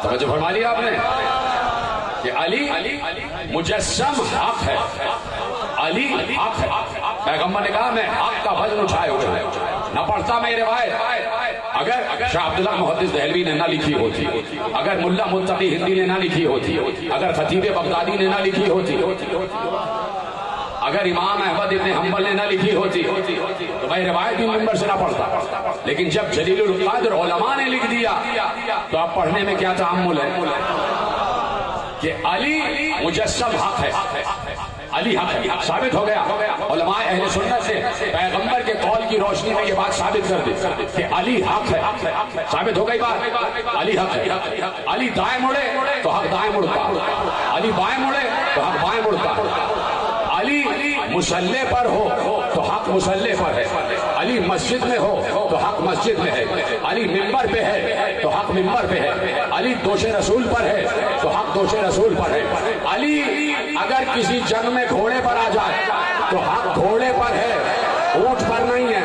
توجہ فرما لیا آپ نے کہ علی مجسم حق ہے، علی حق ہے. پیغمبر نے کہا میں حق کا وزن اٹھائے ہوئے ہوں. نہ پڑھتا میں روایت اگر شاہ عبداللہ محدث دہلوی نے نہ لکھی ہوتی، اگر ملا متقی ہندی نے نہ لکھی ہوتی، اگر خطیب بغدادی نے نہ لکھی ہوتی، اگر امام احمد ابن حنبل نے نہ لکھی ہوتی تو میں روایت بھی ممبر سے نہ پڑھتا. لیکن جب جلیل القدر علماء نے لکھ دیا تو اب پڑھنے میں کیا تعامل ہے کہ علی مجسم حق ہے، علی حق ہے. ثابت ہو گیا. علماء اہل سنت سے پیغمبر کے قول کی روشنی میں یہ بات ثابت کر دی کہ علی حق ہے. ثابت ہو گئی بات، علی حق ہے. علی دائیں مڑے تو حق دائیں مڑتا، علی بائیں مڑے تو حق بائیں مڑتا. علی مصلی پر ہو تو حق مصلی پر ہے، علی مسجد میں ہو تو حق مسجد میں ہے، علی ممبر پہ ہے تو حق ممبر پہ ہے، علی دوش رسول پر ہے تو حق دوش رسول پر ہے. علی اگر کسی جنگ میں گھوڑے پر آ جائے تو حق گھوڑے پر ہے، اونٹ پر نہیں ہے.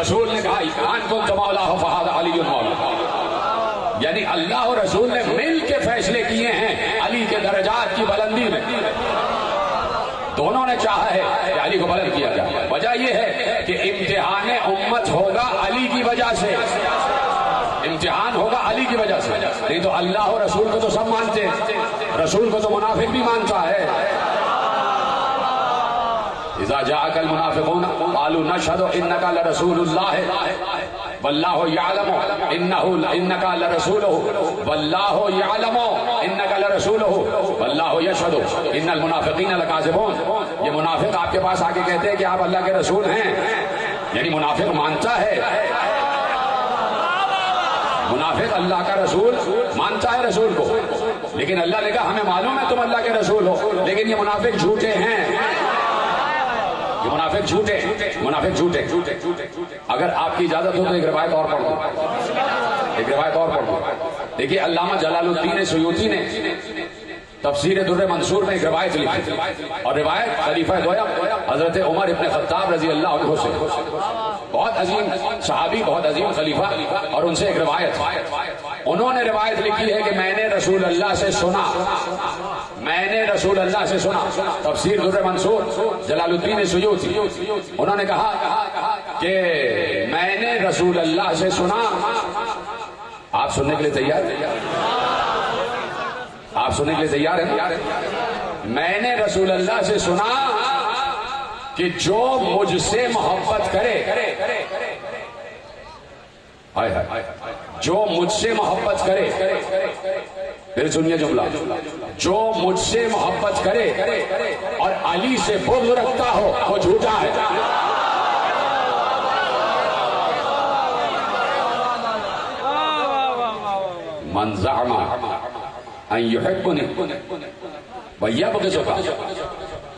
رسول نے کہا ان کنتم مولاہ فہذا علی مولا، یعنی اللہ اور رسول نے مل کے فیصلے کیے ہیں علی کے درجات کی بلندی میں. دونوں نے چاہا ہے کہ علی کو بلند کیا جائے. وجہ یہ ہے کہ امتحان امت ہوگا علی کی وجہ سے، امتحان ہوگا علی کی وجہ سے. نہیں تو اللہ اور رسول کو تو سب مانتے ہیں، رسول کو تو منافق بھی مانتا ہے. اذا جاءك المنافقون قالوا نشهد انك لرسول الله والله يعلم انك لرسوله والله يعلم انك لرسوله والله يشهد ان المنافقين لكاذبون. یہ منافق آپ کے پاس آ کے کہتے ہیں کہ آپ اللہ کے رسول ہیں، یعنی منافق مانتا ہے، منافق اللہ کا رسول مانتا ہے رسول کو، لیکن اللہ نے کہا ہمیں معلوم ہے تم اللہ کے رسول ہو، لیکن یہ منافق جھوٹے ہیں، یہ منافق جھوٹے، منافق جھوٹے. اگر آپ کی اجازت ہو تو ایک روایت اور پڑھ دوں، ایک روایت اور پڑھ دوں. دیکھیے علامہ جلال الدین سیوطی نے تفسیر در منصور میں ایک روایت لکھی، اور روایت خلیفہ دویم حضرت عمر ابن خطاب رضی اللہ عنہ سے، بہت عظیم صحابی، بہت عظیم خلیفہ، اور ان سے ایک روایت، انہوں نے روایت لکھی ہے کہ میں نے رسول اللہ سے سنا، میں نے رسول اللہ سے سنا. تفسیر در منصور جلال الدین سیوطی، انہوں نے کہا کہ میں نے رسول اللہ سے سنا. آپ سننے کے لیے تیار ہیں؟ آپ سننے کے لیے تیار ہیں؟ میں نے رسول اللہ سے سنا کہ جو مجھ سے محبت کرے، جو مجھ سے محبت کرے، پھر سنیے جملہ، جو مجھ سے محبت کرے اور علی سے بغض رکھتا ہو وہ جھوٹا ہے. من زعم ان يحبني ويبغضك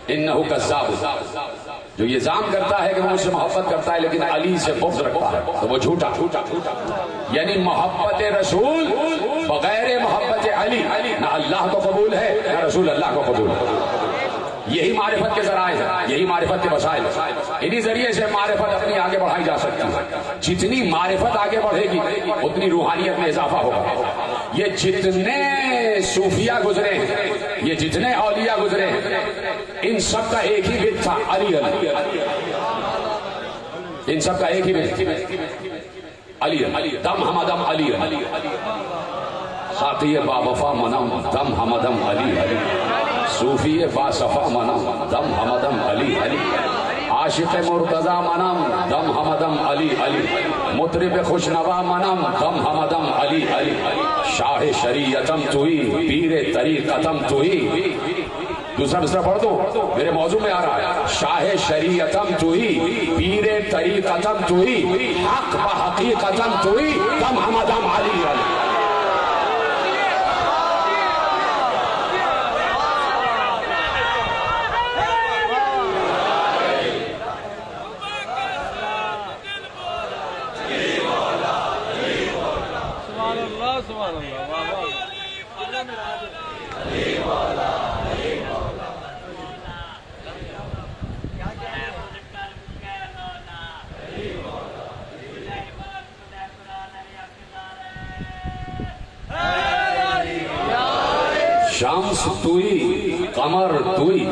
انه كذاب، جو یہ زعم کرتا ہے کہ وہ مجھ سے محبت کرتا ہے لیکن علی سے بغض رکھتا ہے تو وہ جھوٹا. یعنی محبت رسول بغیر محبت علی نہ اللہ کو قبول ہے نہ رسول اللہ کو قبول ہے. یہی معرفت کے ذرائع ہیں، یہی معرفت کے وسائل، انہی ذریعے سے معرفت اپنی آگے بڑھائی جا سکتی ہے. جتنی معرفت آگے بڑھے گی اتنی روحانیت میں اضافہ ہوگا. یہ جتنے صوفیہ گزرے ہیں، یہ جتنے اولیاء گزرے ہیں، ان سب کا ایک ہی بت تھا، علی علی. ان سب کا ایک ہی بت، علی علی. دم ہمدم علی علی، ساقی با وفا منم دم ہمدم علی علی، صوفی با صفا منم دم ہمدم علی علی، عاشق مرتضی منم دم ہمدم علی علی، مطرب خوشنوا منم دم ہمدم علی علی، شاہ شریعتم توئی پیر طریقتم توئی. دوسرا مصرع پڑھ دو، میرے موضوع میں آ رہا ہے. شاہ شریعتم توئی پیر طریقتم توئی حق بحقیقتم توئی دم ہمدم علی علی. شمس توئی قمر توئی،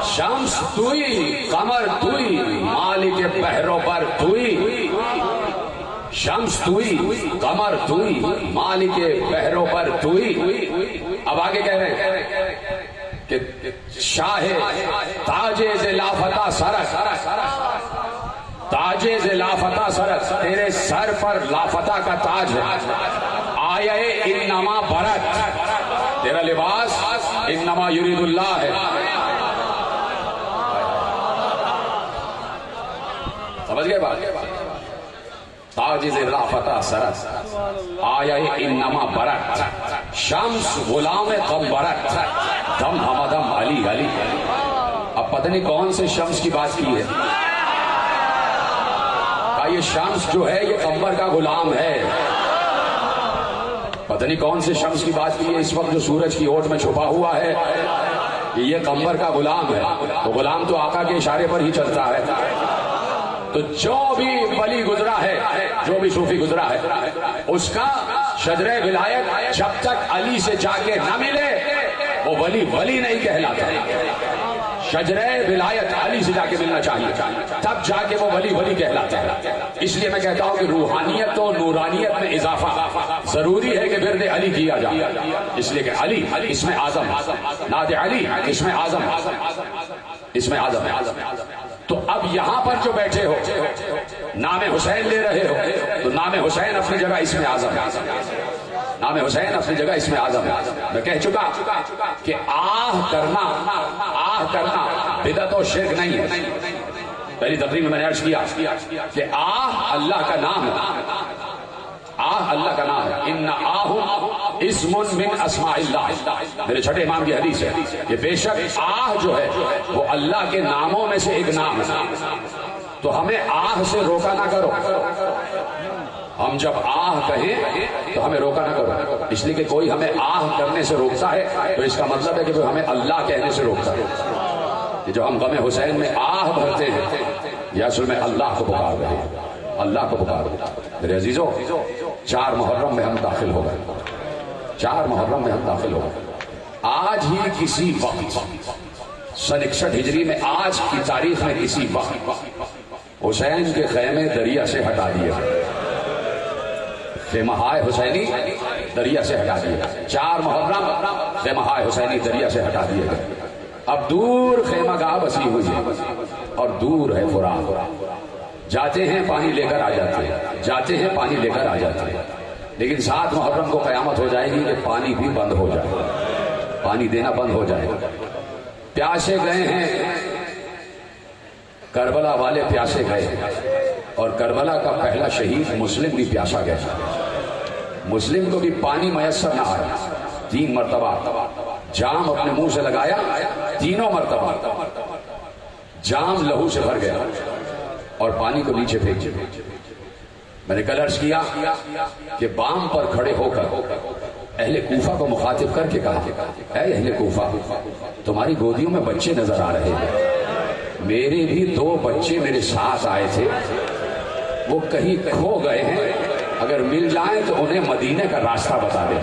شمس توئی قمر توئی مالک پہرو پر توئی، شمس توئی قمر توئی مالک پہرو پر توئی. اب آگے کہہ رہے ہیں کہ شاہ تاجے سے لافتہ سرک، تاجے سے لافتہ سرک، تیرے سر پر لافتہ کا تاج ہے. آیا انما برت، تیرا لباس انما یرید اللہ ہے. سمجھ گئے بات؟ تاج سے لافتہ سرک، آیا انما برت، شمس غلام قم برت دم ہمدم علی علی. اب پتہ نہیں کون سے شمس کی بات کی ہے. یہ شمس جو ہے یہ قمر کا غلام ہے. پتہ نہیں کون سے شمس کی بات کی ہے اس وقت جو سورج کی اوٹ میں چھپا ہوا ہے، یہ قمر کا غلام ہے. تو غلام تو آقا کے اشارے پر ہی چلتا ہے. تو جو بھی ولی گزرا ہے، جو بھی صوفی گزرا ہے، اس کا شجرہ ولایت جب تک علی سے جا کے نہ ملے وہ ولی نہیں کہلاتا۔ شجرہ ولایت علی سے جا کے ملنا چاہیے، تب جا کے وہ ولی کہلاتا ہے۔ اس لیے میں کہتا ہوں کہ روحانیت و نورانیت میں اضافہ ضروری ہے کہ ورد علی کیا جائے، اس لیے کہ علی اسم اعظم، نعت علی اسم اعظم، اسم اعظم ہے۔ تو اب یہاں پر جو بیٹھے ہو نام حسین لے رہے ہو، تو نام حسین اپنی جگہ اسم اعظم ہے، نام حسین اپنی جگہ اس میں اعظم ہے۔ میں کہہ چکا کہ آہ کرنا بدعت و شرک نہیں ہے۔ پہلی تقریر میں نے عرض کیا کہ آہ اللہ کا نام ہے، آہ اللہ کا نام ہے۔ ان آہ اسم من اسماء اللہ، میرے چھٹے امام کی حدیث ہے کہ بے شک آہ جو ہے وہ اللہ کے ناموں میں سے ایک نام ہے۔ تو ہمیں آہ سے روکا نہ کرو، ہم جب آہ کہیں تو ہمیں روکا نہ کرو، اس لیے کہ کوئی ہمیں آہ کرنے سے روکتا ہے تو اس کا مطلب ہے کہ وہ ہمیں اللہ کہنے سے روکتا ہے۔ کہ جو ہم غم حسین میں آہ بھرتے ہیں یہ اصل میں اللہ کو پکار رہے ہیں، اللہ کو پکار رہے ہیں۔ میرے عزیزو، 4 محرم میں ہم داخل ہو گئے، 4 محرم میں ہم داخل ہو گئے۔ آج ہی کسی وقت سن 61 ہجری میں، آج کی تاریخ میں کسی وقت حسین کے خیمے دریا سے ہٹا دیے، خیمہ حسینی دریا سے ہٹا دیے۔ 4 محرم خیمہ حسینی دریا سے ہٹا دیے گئے۔ اب دور خیمہ گاہ بسی ہوئی ہے اور دور ہے فرات، جاتے ہیں پانی لے کر آ جاتے ہیں، جاتے ہیں پانی لے کر آ جاتے ہیں۔ لیکن 7 محرم کو قیامت ہو جائے گی کہ پانی بھی بند ہو جائے، پانی دینا بند ہو جائے گا۔ پیاسے گئے ہیں کربلا والے، پیاسے گئے، اور کربلا کا پہلا شہید مسلم بھی پیاسا گیا، مسلم کو بھی پانی میسر نہ آیا۔ 3 مرتبہ جام اپنے منہ سے لگایا، تینوں مرتبہ جام لہو سے بھر گیا اور پانی کو نیچے پھینک دیا۔ میں نے کل عرض کیا کہ بام پر کھڑے ہو کر اہل کوفہ کو مخاطب کر کے کہا، اے اہل کوفہ، تمہاری گودیوں میں بچے نظر آ رہے ہیں، میرے بھی 2 بچے میرے ساتھ آئے تھے، وہ کہیں کھو گئے ہیں، اگر مل جائیں تو انہیں مدینے کا راستہ بتا دیں،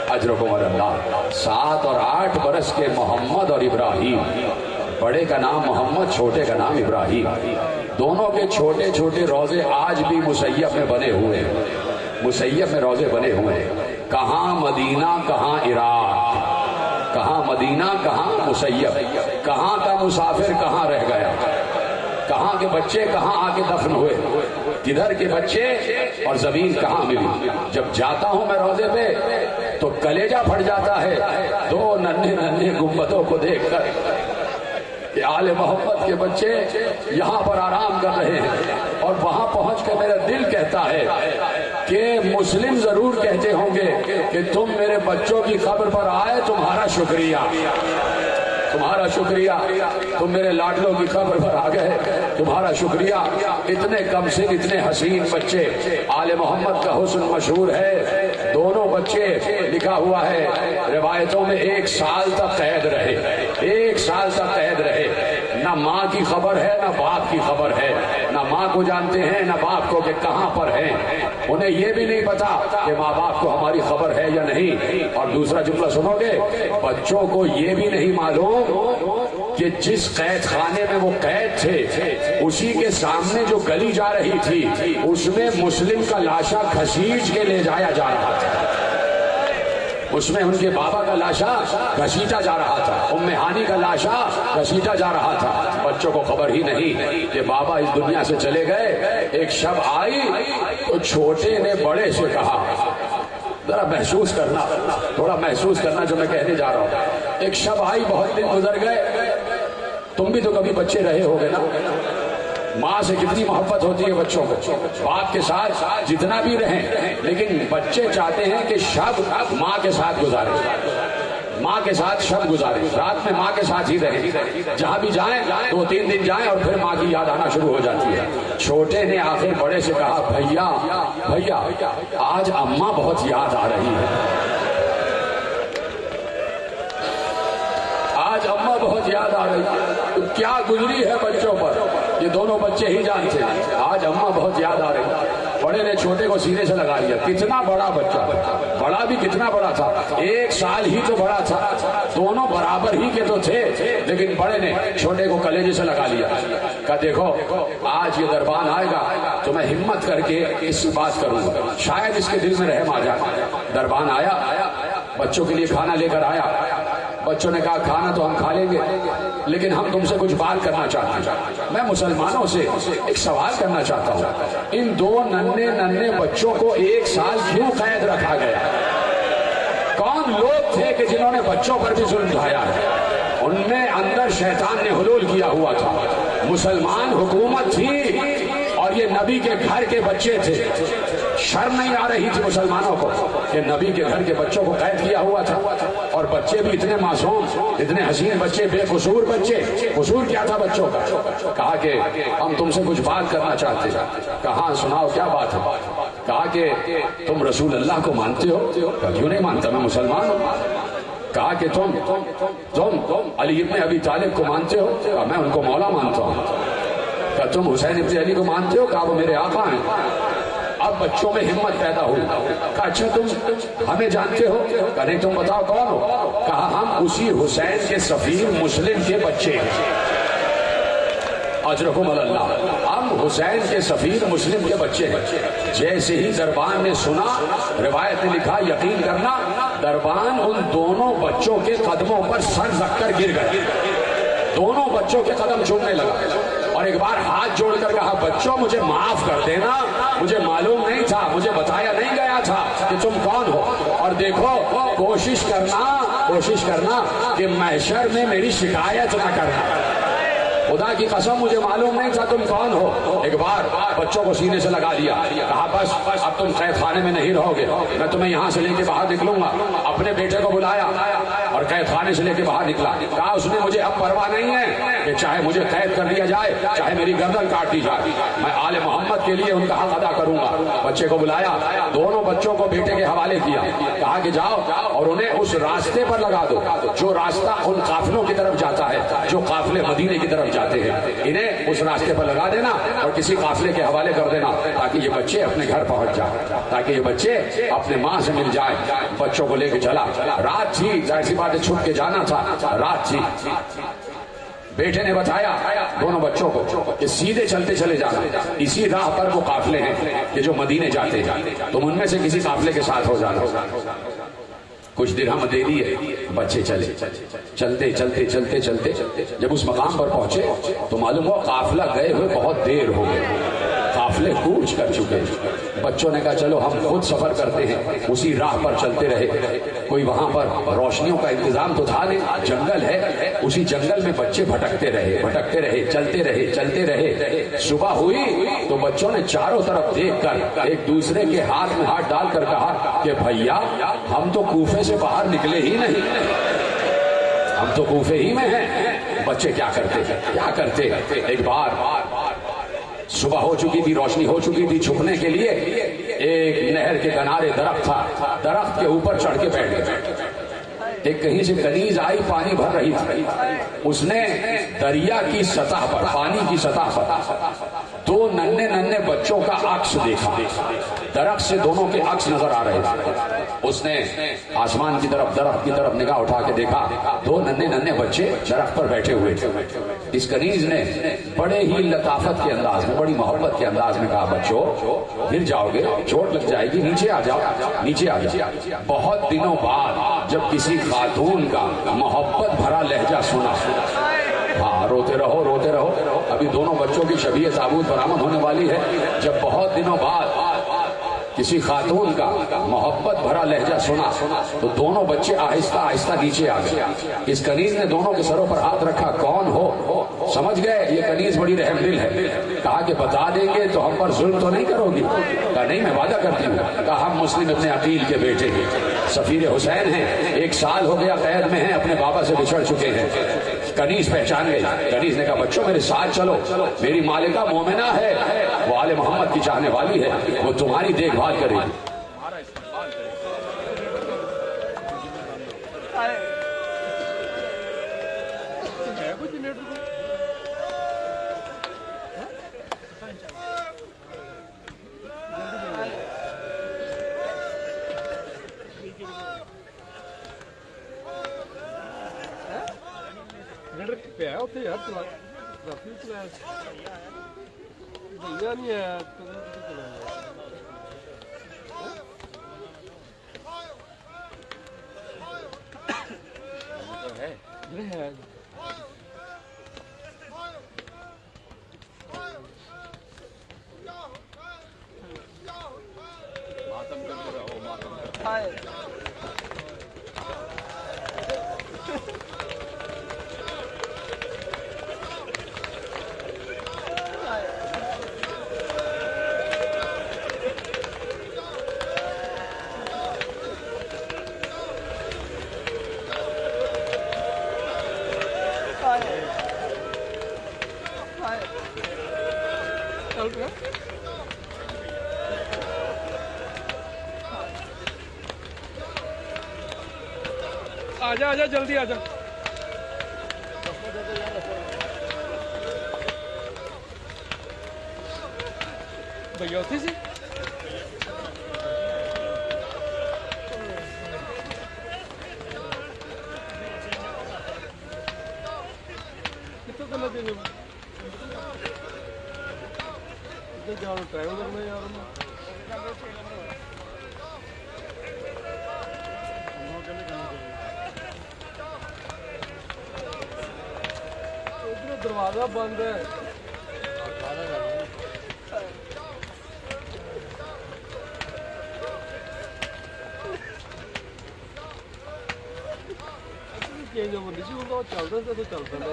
اجرکم اللہ۔ 7 اور 8 برس کے محمد اور ابراہیم، بڑے کا نام محمد، چھوٹے کا نام ابراہیم، دونوں کے چھوٹے چھوٹے روزے آج بھی مسیب میں بنے ہوئے ہیں، مسیب میں روزے بنے ہوئے ہیں۔ کہاں مدینہ کہاں عراق، کہاں مدینہ کہاں مسیب، کہاں کا مسافر کہاں رہ گیا، کہاں کے بچے کہاں آ کے دفن ہوئے، کدھر کے بچے اور زمین کہاں ملی۔ جب جاتا ہوں میں روزے پہ تو کلیجہ پھٹ جاتا ہے 2 ننھے ننھے گنبدوں کو دیکھ کر کہ آل محمد کے بچے یہاں پر آرام کر رہے ہیں، اور وہاں پہنچ کر میرا دل کہتا ہے کہ مسلم ضرور کہتے ہوں گے کہ تم میرے بچوں کی قبر پر آئے، تمہارا شکریہ، تمہارا شکریہ، تم میرے لاڈلوں کی قبر پر آ گئے، تمہارا شکریہ۔ اتنے کم سن، اتنے حسین بچے، آل محمد کا حسن مشہور ہے، دونوں بچے لکھا ہوا ہے روایتوں میں 1 سال تک قید رہے، 1 سال تک قید رہے، نہ ماں کی خبر ہے نہ باپ کی خبر ہے، نہ ماں کو جانتے ہیں نہ باپ کو کہ کہاں پر ہیں، انہیں یہ بھی نہیں پتا کہ ماں باپ کو ہماری خبر ہے یا نہیں۔ اور دوسرا جملہ سنو گے، بچوں کو یہ بھی نہیں معلوم کہ جس قید خانے میں وہ قید تھے اسی کے سامنے جو گلی جا رہی تھی اس میں مسلم کا لاشا گھسیٹ کے لے جایا جا رہا تھا، اس میں ان کے بابا کا لاشا گھسیٹا جا رہا تھا، ام ہانی کا لاشا گھسیٹا جا رہا تھا۔ بچوں کو خبر ہی نہیں کہ بابا اس دنیا سے چلے گئے۔ ایک شب آئی تو چھوٹے نے بڑے سے کہا، ذرا محسوس کرنا، تھوڑا محسوس کرنا جو میں کہنے جا رہا ہوں۔ ایک شب آئی، بہت دن گزر گئے، تم بھی تو کبھی بچے رہے ہوگے نا، ماں سے کتنی محبت ہوتی ہے بچوں کو، باپ کے ساتھ جتنا بھی رہیں، لیکن بچے چاہتے ہیں کہ شب ماں کے ساتھ گزارے، ماں کے ساتھ شب گزارے، رات میں ماں کے ساتھ ہی رہیں، جہاں بھی جائیں 2-3 دن جائیں اور پھر ماں کی یاد آنا شروع ہو جاتی ہے۔ چھوٹے نے آخر بڑے سے کہا، بھیا بھیا آج اماں بہت یاد آ رہی ہے، آج اماں بہت یاد آ رہی ہے۔ کیا گزری ہے بچوں پر، یہ دونوں بچے ہی جانتے ہیں. آج اماں بہت یاد آ رہی. بڑے نے چھوٹے کو سینے سے لگا لیا. کتنا بڑا بچہ, بڑا بھی کتنا بڑا تھا, 1 سال ہی تو بڑا تھا, دونوں برابر ہی کے تو تھے, لیکن بڑے نے چھوٹے کو کلیجے سے لگا لیا. کہا دیکھو آج یہ دربان آئے گا تو میں ہمت کر کے اس سے بات کروں گا, شاید اس کے دل میں رحم آ جائے. دربان آیا, بچوں کے لیے کھانا لے کر آیا. بچوں نے کہا کھانا تو ہم کھا لیں گے, لیکن ہم تم سے کچھ بات کرنا چاہتے ہیں. میں مسلمانوں سے ایک سوال کرنا چاہتا ہوں, ان 2 ننھے بچوں کو 1 سال کیوں قید رکھا گیا؟ کون لوگ تھے کہ جنہوں نے بچوں پر بھی ظلم ڈھایا ہے؟ ان میں اندر شیطان نے حلول کیا ہوا تھا. مسلمان حکومت تھی اور یہ نبی کے گھر کے بچے تھے. شرم نہیں آ رہی تھی مسلمانوں کو کہ نبی کے گھر کے بچوں کو قید کیا ہوا تھا, اور بچے بھی اتنے معصوم, اتنے حسین بچے, بے قصور بچے. قصور کیا تھا بچوں کا؟ کہا کہ ہم تم سے کچھ بات کرنا چاہتے ہیں. کہاں سناؤ کیا بات ہے؟ کہا کہ تم رسول اللہ کو مانتے ہو؟ کہا کیوں نہیں مانتا, میں مسلمان ہوں. کہا کہ تم علی ابن ابی طالب کو مانتے ہو؟ کہا میں ان کو مولا مانتا ہوں. کہا تم حسین ابن علی کو مانتے ہو؟ کہا وہ میرے آقا ہیں. اب بچوں میں ہمت پیدا ہوئی. کہا اچھا تم ہمیں جانتے ہو؟ کہا نہیں, تم بتاؤ کون ہو؟ کہا ہم اسی حسین کے سفیر مسلم کے بچے ہیں. اجرکم اللہ, ہم حسین کے سفیر مسلم کے بچے ہیں. جیسے ہی دربان نے سنا, روایت نے لکھا, یقین کرنا دربان ان دونوں بچوں کے قدموں پر سر رکھ کر گر گئے. دونوں بچوں کے قدم چومنے لگا اور ایک بار ہاتھ جوڑ کر کہا بچوں مجھے معاف کر دینا, مجھے معلوم نہیں تھا, مجھے بتایا نہیں گیا تھا کہ تم کون ہو. اور دیکھو کوشش کرنا کہ محشر میں میری شکایت نہ کرنا. خدا کی قسم مجھے معلوم نہیں تھا تم کون ہو. ایک بار بچوں کو سینے سے لگا دیا. کہا بس اب تم قید خانے میں نہیں رہو گے, میں تمہیں یہاں سے لے کے باہر نکلوں گا. اپنے بیٹے کو بلایا اور قید خانے سے لے کے باہر نکلا. کہا اس نے مجھے اب پرواہ نہیں ہے کہ چاہے مجھے قید کر لیا جائے, چاہے میری گردن کاٹ دی جائے, میں آل محمد کے لیے ان کا حق ادا کروں گا. بچے کو بلایا, دونوں بچوں کو بیٹے کے حوالے کیا. کہا کہ جاؤ اور انہیں اس راستے پر لگا دو جو راستہ ان قافلوں کی طرف جاتا ہے, جو قافلے مدینے کی طرف جاتے ہیں. انہیں اس راستے پر لگا دینا اور کسی قافلے کے حوالے کر دینا تاکہ یہ بچے اپنے گھر پہنچ جائیں, تاکہ یہ بچے اپنے ماں سے مل جائیں. بچوں کو لے کے چلا. رات تھی, ظاہر سی بات ہے چھپ کے جانا تھا, رات تھی. بیٹے نے بتایا دونوں بچوں کو کہ سیدھے چلتے چلے جانا, اسی راہ پر وہ قافلے ہیں کہ جو مدینے جاتے ہیں, تم ان میں سے کسی قافلے کے ساتھ ہو جانا. کچھ درہم دے دیے, بچے چلتے چلتے جب اس مقام پر پہنچے تو معلوم ہوا قافلہ گئے ہوئے بہت دیر ہو گئے, قافلے کوچ کر چکے. بچوں نے کہا چلو ہم خود سفر کرتے ہیں. اسی راہ پر چلتے رہے. کوئی وہاں پر روشنیوں کا انتظام تو تھا نہیں, جنگل ہے. اسی جنگل میں بچے بھٹکتے رہے, چلتے رہے. صبح ہوئی تو بچوں نے چاروں طرف دیکھ کر ایک دوسرے کے ہاتھ میں ہاتھ ڈال کر کہا کہ بھیا ہم تو کوفے سے باہر نکلے ہی نہیں, ہم تو کوفے ہی میں ہیں. بچے کیا کرتے. ایک بار صبح ہو چکی تھی, روشنی ہو چکی تھی. چھپنے کے لیے ایک نہر کے کنارے درخت تھا, درخت کے اوپر چڑھ کے بیٹھ گئے. ایک کہیں سے کنیز آئی, پانی بھر رہی تھی. اس نے دریا کی سطح پر, پانی کی سطح پر 2 ننھے بچوں کا عکس دیکھا. درخت سے دونوں کے عکس نظر آ رہے تھے. اس نے آسمان کی طرف, درخت کی طرف نگاہ اٹھا کے دیکھا 2 ننھے بچے درخت پر بیٹھے ہوئے تھے. اس کنیز نے بڑے ہی لطافت کے انداز میں, بڑی محبت کے انداز میں کہا بچوں گر جاؤ گے, چوٹ لگ جائے گی, نیچے آ جاؤ. بہت دنوں بعد جب کسی خاتون کا محبت بھرا لہجہ سنا, ہاں روتے رہو. ابھی دونوں بچوں کی شبیہ تابوت برآمد ہونے والی ہے. جب بہت دنوں بعد کسی خاتون کا محبت بھرا لہجہ سنا تو دونوں بچے آہستہ نیچے آ گئے. اس کنیز نے دونوں کے سروں پر ہاتھ رکھا. کون ہو؟ سمجھ گئے یہ کنیز بڑی رحم دل ہے. کہا کہ بتا دیں گے تو ہم پر ظلم تو نہیں کرو گی؟ کہا نہیں, میں وعدہ کرتی ہوں. کہا ہم مسلم ابن عقیل کے بیٹے ہیں, سفیر حسین ہیں, 1 سال ہو گیا قید میں ہیں, اپنے بابا سے بچھڑ چکے ہیں. کنیز پہچان گئی. کنیز نے کہا بچوں میرے ساتھ چلو, میری مالکہ مومنہ ہے, وہ آل محمد کی چاہنے والی ہے, وہ تمہاری دیکھ بھال کرے گی. ਉੱਥੇ ਯਾਰ ਰਾਤੀ ਚਲਾਇਆ ਭਈਆ ਨਹੀਂ ਆਇਆ ہے ماتم کرتے رہو ماتم آجا آجا جلدی آجا بھیا اتھی سی کتوں کرنا چاہیے جانا ٹائم کرنا یار دروازہ بند ہے چینج اوور نہیں ہوتا چلتا تو چلتا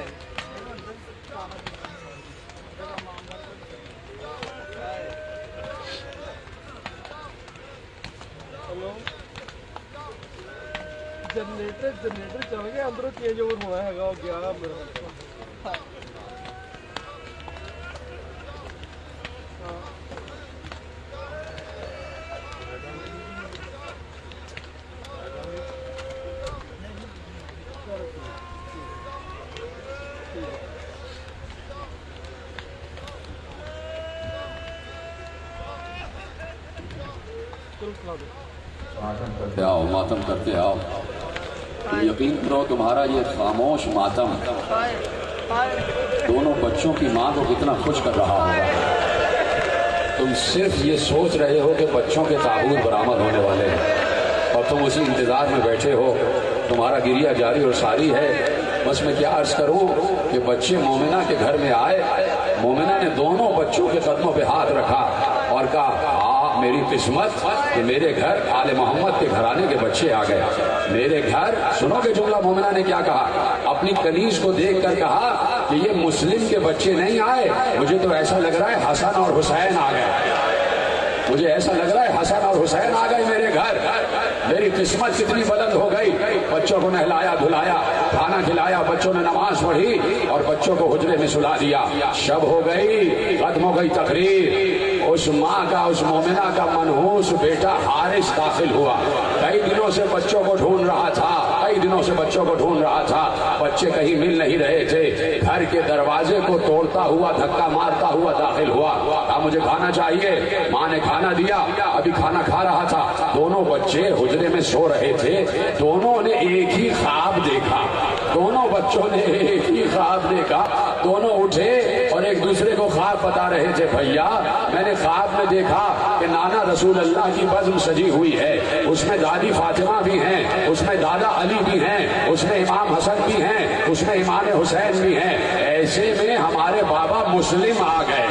جنریٹر چل گیا اندروں چینج اوور ہونا ہے گیا میرا ماتم کرتے آؤ یقین کرو تمہارا یہ خاموش ماتم دونوں بچوں کی ماں کو کتنا خوش کر رہا ہوگا. تم صرف یہ سوچ رہے ہو کہ بچوں کے تابوت برآمد ہونے والے ہیں اور تم اسی انتظار میں بیٹھے ہو. تمہارا گریہ جاری اور ساری ہے. بس میں کیا عرض کروں کہ بچے مومنہ کے گھر میں آئے. مومنہ نے دونوں بچوں کے قدموں پہ ہاتھ رکھا اور کہا میری قسمت کہ میرے گھر آل محمد کے گھرانے کے بچے آ گئے. میرے گھر سنو گے جملہ مومنہ نے کیا کہا. اپنی کنیز کو دیکھ کر کہا کہ یہ مسلم کے بچے نہیں آئے, مجھے تو ایسا لگ رہا ہے حسن اور حسین آ گئے. مجھے ایسا لگ رہا ہے حسن اور حسین آ گئے میرے گھر. میری قسمت کتنی بلند ہو گئی. بچوں کو نہلایا دھلایا, کھانا کھلایا, بچوں نے نماز پڑھی اور بچوں کو حجرے میں سلا دیا. شب ہو گئی, ختم ہو گئی تقریر. اس ماں کا, اس مومنہ کا منحوس بیٹا حارث داخل ہوا. کئی دنوں سے بچوں کو ڈھونڈ رہا تھا, کئی دنوں سے بچوں کو ڈھونڈ رہا تھا. بچے کہیں مل نہیں رہے تھے. گھر کے دروازے کو توڑتا ہوا, دھکا مارتا ہوا داخل ہوا. کہا مجھے کھانا چاہیے. ماں نے کھانا دیا. ابھی کھانا کھا رہا تھا. دونوں بچے حجرے میں سو رہے تھے. دونوں نے ایک ہی خواب دیکھا. دونوں بچوں نے ایک ہی خواب دیکھا. دونوں اٹھے اور ایک دوسرے کو خواب بتا رہے تھے. بھیا میں نے خواب میں دیکھا کہ نانا رسول اللہ کی بزم سجی ہوئی ہے. اس میں دادی فاطمہ بھی ہیں, اس میں دادا علی بھی ہیں, اس میں امام حسن بھی ہیں, اس میں امام حسین بھی ہیں. ایسے میں ہمارے بابا مسلم آ گئے.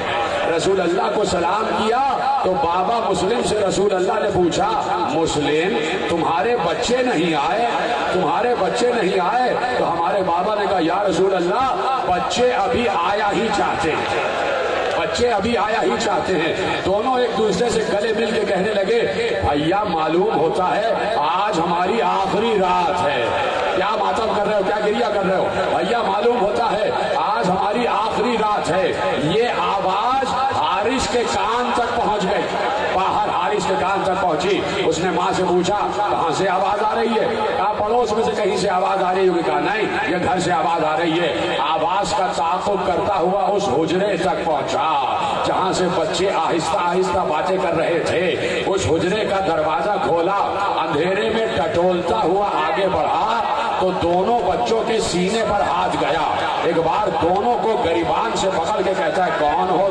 رسول اللہ کو سلام کیا تو بابا مسلم سے رسول اللہ نے پوچھا مسلم تمہارے بچے نہیں آئے, تمہارے بچے نہیں آئے. تو ہمارے بابا نے کہا یا رسول اللہ بچے ابھی آیا ہی چاہتے ہیں, بچے ابھی آیا ہی چاہتے ہیں. دونوں ایک دوسرے سے گلے مل کے کہنے لگے بھیا معلوم ہوتا ہے آج ہماری آخری رات ہے. کیا ماتم کر رہے ہو, کیا گریہ کر رہے ہو. بھیا معلوم ہوتا ہے آج ہماری آخری رات ہے. یہ آواز حارث کے کان تک پہنچ گئی. باہر حارث کے کان تک پہنچی. اس نے ماں سے پوچھا کہاں سے آواز آ رہی ہے. کہا پڑوس میں سے کہیں سے آواز آ رہی ہوگی. کہا نہیں یہ گھر سے آواز آ رہی ہے. آواز کا تعاقب کرتا ہوا اس حجرے تک پہنچا جہاں سے بچے آہستہ آہستہ باتیں کر رہے تھے. اس حجرے کا دروازہ کھولا, اندھیرے میں ٹٹولتا ہوا آگے بڑھا. تو دونوں بچوں کے سینے پر ہاتھ گیا، ایک بار دونوں کو گریبان سے پکڑ کے کہتا ہے کون ہو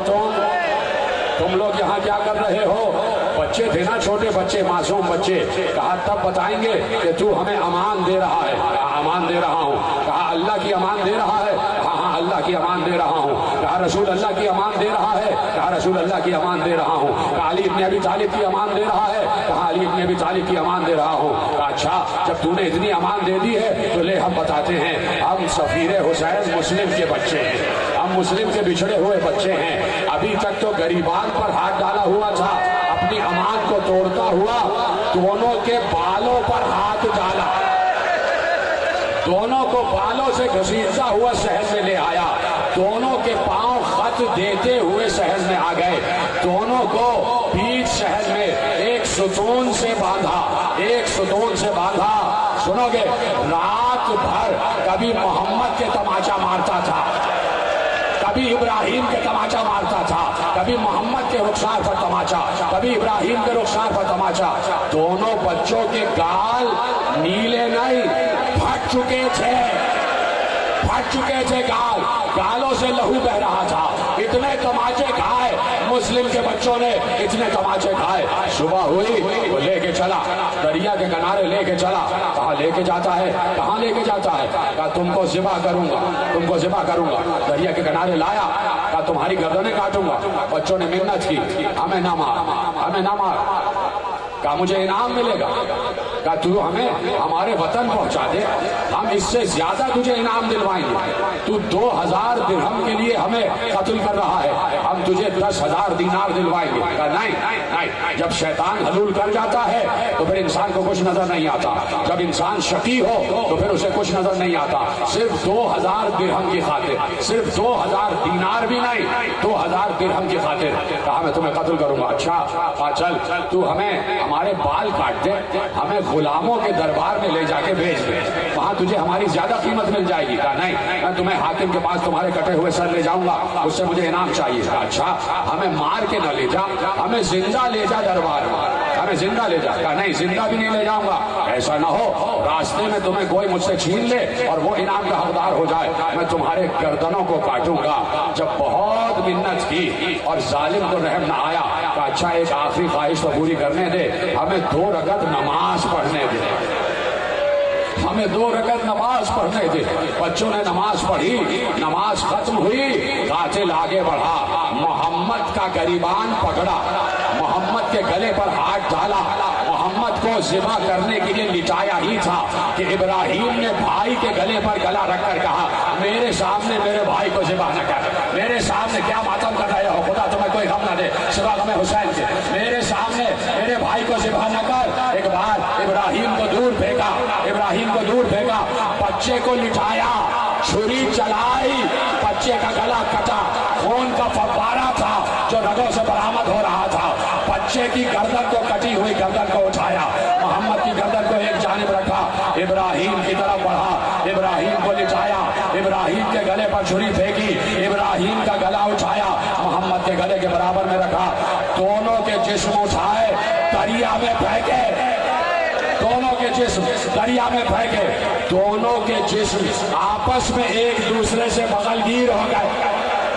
تم لوگ یہاں کیا کر رہے ہو؟ بچے تھے نا، چھوٹے بچے، معصوم بچے. کہا تب بتائیں گے کہ تو ہمیں امان دے رہا ہے. امان دے رہا ہوں. کہا اللہ کی امان دے رہا ہے؟ ہاں اللہ کی امان دے رہا ہوں. کہا رسول اللہ کی امان دے رہا ہے؟ کہا رسول اللہ کی امان دے رہا ہوں. کہا علی ابن ابی طالب کی امان دے رہا ہے؟ کہا علی ابن ابی طالب کی امان دے رہا ہوں. کہا اچھا جب تو نے اتنی امان دے دی ہے تو لے ہم بتاتے ہیں، ہم سفیر حسین مسلم کے بچے ہیں، ہم مسلم کے بچھڑے ہوئے بچے ہیں. ابھی تک تو گریبان پر ہاتھ ڈالا ہوا تھا، اپنی امان کو توڑتا ہوا دونوں کے بالوں پر ہاتھ ڈالا، دونوں کو بالوں سے گھسیٹتا ہوا شہر میں لے آیا، دونوں کے پاؤں خط دیتے ہوئے شہر میں آ گئے، دونوں کو بیچ شہر میں ایک ستون سے باندھا، ایک ستون سے باندھا. سنو گے، رات بھر کبھی محمد کے تماچا مارتا تھا، کبھی ابراہیم کے تماچا مارتا تھا، کبھی محمد کے رخسار پر تماچا، کبھی ابراہیم کے رخسار پر تماچا. دونوں بچوں کے گال نیلے نہیں، پھٹ چکے تھے، پھٹ چکے تھے گال، گالوں سے لہو بہ رہا تھا. اتنے تماچے کھائے مسلم کے بچوں نے، اتنے تماچے کھائے. صبح ہوئی وہ لے کے چلا، دریا کے کنارے لے کے چلا. کہاں لے کے جاتا ہے؟ کہاں لے کے جاتا ہے؟ کہا تم کو ذبح کروں گا، تم کو ذبح کروں گا. دریا کے کنارے لایا، کہا تمہاری گردنیں کاٹوں گا. بچوں نے منت کی، ہمیں نہ مار، ہمیں نہ مار. کہا مجھے انعام ملے گا. کہا تو ہمیں ہمارے وطن پہنچا دے، ہم اس سے زیادہ تجھے انعام دلوائیں گے. تو 2000 درہم کے لیے ہمیں قتل کر رہا ہے، ہم تجھے 10,000 دینار دلوائیں گے. کہا نہیں نہیں، جب شیطان حلول کر جاتا ہے تو پھر انسان کو کچھ نظر نہیں آتا. جب انسان شقی ہو تو پھر اسے کچھ نظر نہیں آتا. صرف 2000 درہم کی خاطر، صرف 2000 دینار بھی نہیں، 2000 درہم کی خاطر کہا میں تمہیں قتل کروں گا. اچھا کہا چل تو ہمیں ہمارے بال کاٹ دے، ہمیں غلاموں کے دربار میں لے جا کے بھیج دے، وہاں تجھے ہماری زیادہ قیمت مل جائے گی. کہا نہیں، میں تمہیں حاکم کے پاس تمہارے کٹے ہوئے سر لے جاؤں گا، اس سے مجھے انعام چاہیے. کہا اچھا ہمیں مار کے نہ لے جا، ہمیں زندہ لے جا دربار میں، ہمیں زندہ لے جا. کہا نہیں زندہ بھی نہیں لے جاؤں گا، ایسا نہ ہو راستے میں تمہیں کوئی مجھ سے چھین لے اور وہ انعام کا حقدار ہو جائے، میں تمہارے گردنوں کو کاٹوں گا. جب بہت منت کی اور ظالم کو رحم نہ آیا، کہا اچھا ایک آخری خواہش تو پوری کرنے دے، ہمیں 2 رکعت نماز پڑھنے دے، ہمیں 2 رکعت نماز پڑھنے دے. بچوں نے نماز پڑھی، نماز ختم ہوئی، قاتل آگے بڑھا، محمد کا گریبان پکڑا، محمد کے گلے پر ہاتھ ڈالا. محمد کو ذبح کرنے کے لیے لٹایا ہی تھا کہ ابراہیم نے بھائی کے گلے پر گلا رکھ کر کہا میرے سامنے میرے بھائی کو ذبح نہ کر، میرے سامنے کیا ماتم کر رہے ہو، خدا تمہیں کوئی غم نہ دے سوا غم حسین کے، میرے سامنے میرے بھائی کو ذبح نہ کر. ایک بار ابراہیم کو دور پھینکا، ابراہیم کو دور پھینکا، بچے کو لٹایا، چھری چلائی، بچے کا گلا کٹا، خون کا فوارہ تھا جو رگوں سے برآمد ہو رہا تھا. بچے کی گردن کو کٹی ہوئی گردن کو اٹھایا، محمد کی گردن کو ایک جانب رکھا، ابراہیم کی طرف بڑھا، ابراہیم کو لٹایا، ابراہیم کے گلے پر چھری پھینکی، ابراہیم کا گلا اٹھایا، محمد کے گلے کے برابر میں رکھا، دونوں کے جسم اٹھائے دریا میں پھینکے، دونوں کے جسم دریا میں پھینکے، دونوں کے جسم آپس میں ایک دوسرے سے بغل گیر ہو گئے،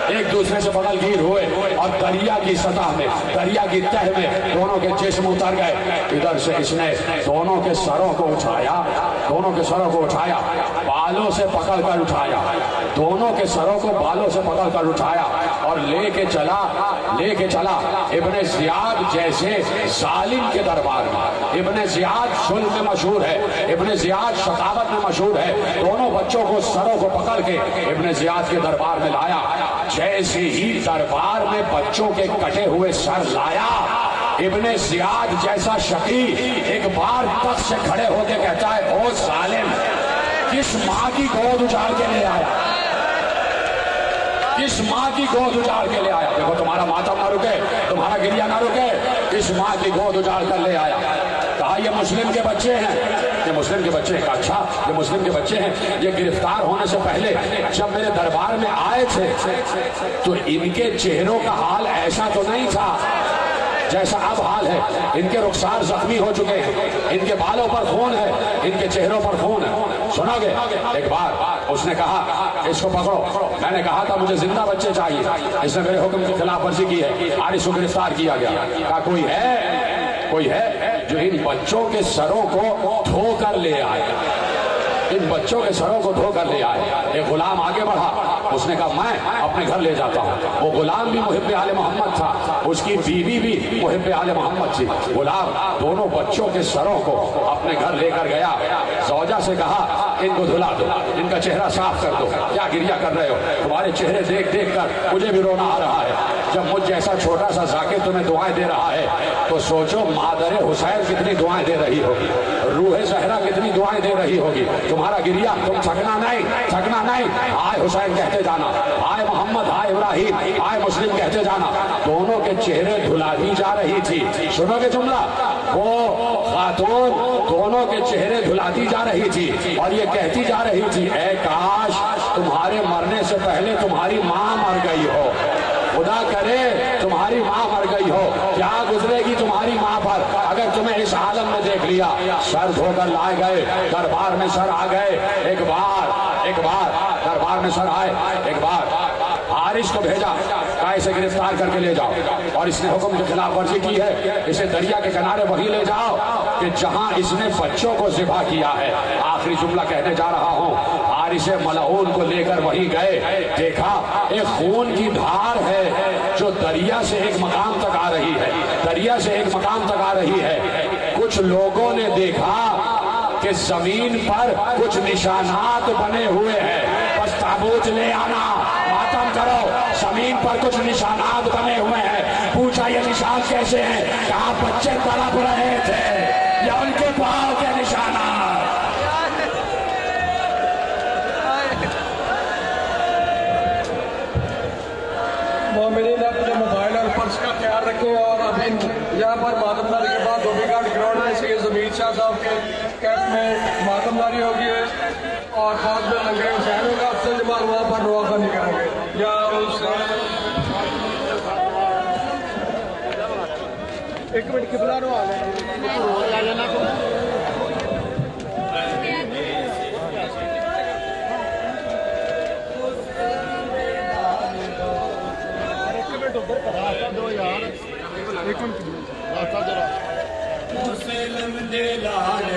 ایک دوسرے سے بغل گیر ہوئے اور دریا کی سطح میں، دریا کی تہ میں دونوں کے جسم اتر گئے. ادھر سے اس نے دونوں کے سروں کو اٹھایا، دونوں کے سروں کو اٹھایا، بالوں سے پکڑ کر اٹھایا، دونوں کے سروں کو بالوں سے پکڑ کر اٹھایا اور لے کے چلا ابن زیاد جیسے ظالم کے دربار میں. ابن زیاد ظلم میں مشہور ہے، ابن زیاد شقاوت میں مشہور ہے. دونوں بچوں کو سروں کو پکڑ کے ابن زیاد کے دربار میں لایا. جیسے ہی دربار میں بچوں کے کٹے ہوئے سر لایا، ابن زیاد جیسا شقی ایک بار تخت سے کھڑے ہو کے کہتا ہے او ظالم، کس ماں کی گود اجاڑ کے لے آیا، کس ماں کی گود اجاڑ کے لے آیا. دیکھو تمہارا ماتم نہ رکے، تمہارا گریا نہ رکے، کس ماں کی گود اجاڑ کر لے آیا. کہا یہ مسلم کے بچے ہیں، یہ مسلم کے بچے ہیں. کہا اچھا یہ مسلم کے بچے ہیں، یہ گرفتار ہونے سے پہلے جب میرے دربار میں آئے تھے تو ان کے چہروں کا حال ایسا تو نہیں تھا، جیسا اب حال ہے. ان کے رخسار زخمی ہو چکے ہیں, ان کے بالوں پر خون ہے, ان کے چہروں پر خون ہے. سنو گے؟ ایک بار اس نے کہا اس کو پکڑو. میں نے کہا تھا مجھے زندہ بچے چاہیے, اس نے میرے حکم کی خلاف ورزی کی ہے, حارث کو گرفتار کیا گیا. کہا کوئی ہے جو ان بچوں کے سروں کو دھو کر لے آئے, ان بچوں کے سروں کو دھو کر لے آئے. ایک غلام آگے بڑھا, اس نے کہا میں اپنے گھر لے جاتا ہوں. وہ غلام بھی محب آل محمد تھا, اس کی بیوی بھی محب آل محمد تھی. غلام دونوں بچوں کے سروں کو اپنے گھر لے کر گیا. زوجہ سے کہا ان کو دھلا دو, ان کا چہرہ صاف کر دو. کیا گریہ کر رہے ہو؟ تمہارے چہرے دیکھ دیکھ کر مجھے بھی رونا آ رہا ہے. جب مجھ جیسا چھوٹا سا ذاکر تمہیں دعائیں دے رہا ہے تو سوچو مادر حسین کتنی دعائیں دے رہی ہوگی, روح زہرا کتنی دعائیں دے رہی ہوگی. تمہارا گریہ, تم تھکنا نہیں. ہائے حسین کہتے جانا, ہائے محمد, ہائے ابراہیم, ہائے مسلم کہتے جانا. دونوں کے چہرے دھلا دی جا رہی تھی. سنو گے جملہ؟ وہ خاتون دونوں کے چہرے دھلا دی جا رہی تھی اور یہ کہتی جا رہی تھی اے کاش تمہارے مرنے سے پہلے تمہاری ماں مر گئی ہو, خدا کرے تمہاری ماں مر گئی ہو. کیا گزرے گی تمہاری ماں پر اگر تمہیں اس عالم میں دیکھ لیا. سر دھو کر لائے گئے, دربار میں سر آ گئے. ایک بار دربار میں سر آئے. ایک بار حارث کو بھیجا, کہا اسے گرفتار کر کے لے جاؤ, اور اس نے حکم کی خلاف ورزی کی ہے, اسے دریا کے کنارے وہی لے جاؤ کہ جہاں اس نے بچوں کو ذبح کیا ہے. آخری جملہ کہنے جا رہا ہوں. حارث ملعون کو لے کر وہیں گئے, دیکھا ایک خون کی دھار ہے جو دریا سے ایک مقام تک آ رہی ہے. کچھ لوگوں نے دیکھا کہ زمین پر کچھ نشانات بنے ہوئے ہیں, بس تابوت لے آنا, ماتم کرو. زمین پر کچھ نشانات بنے ہوئے ہیں. پوچھا یہ نشان کیسے ہیں؟ کہاں بچے تڑپ رہے تھے یا ان کے پاؤں کے نشانات. مومنین اپنے موبائل اور پرس کا خیال رکھیں. اور ابھی یہاں پر ماتم داری کے بعد دھوبی گھاٹ گراؤنڈ میں سے زمین شاہ صاحب کے کیمپ میں ماتم داری ہوگی ہے اور بعد میں لنگر حسین ہوگا. افسر جماعت وہاں پر نواخوانی کریں گے. یا اس ایک منٹ قبلہ رو آ گئے. مسلم دلال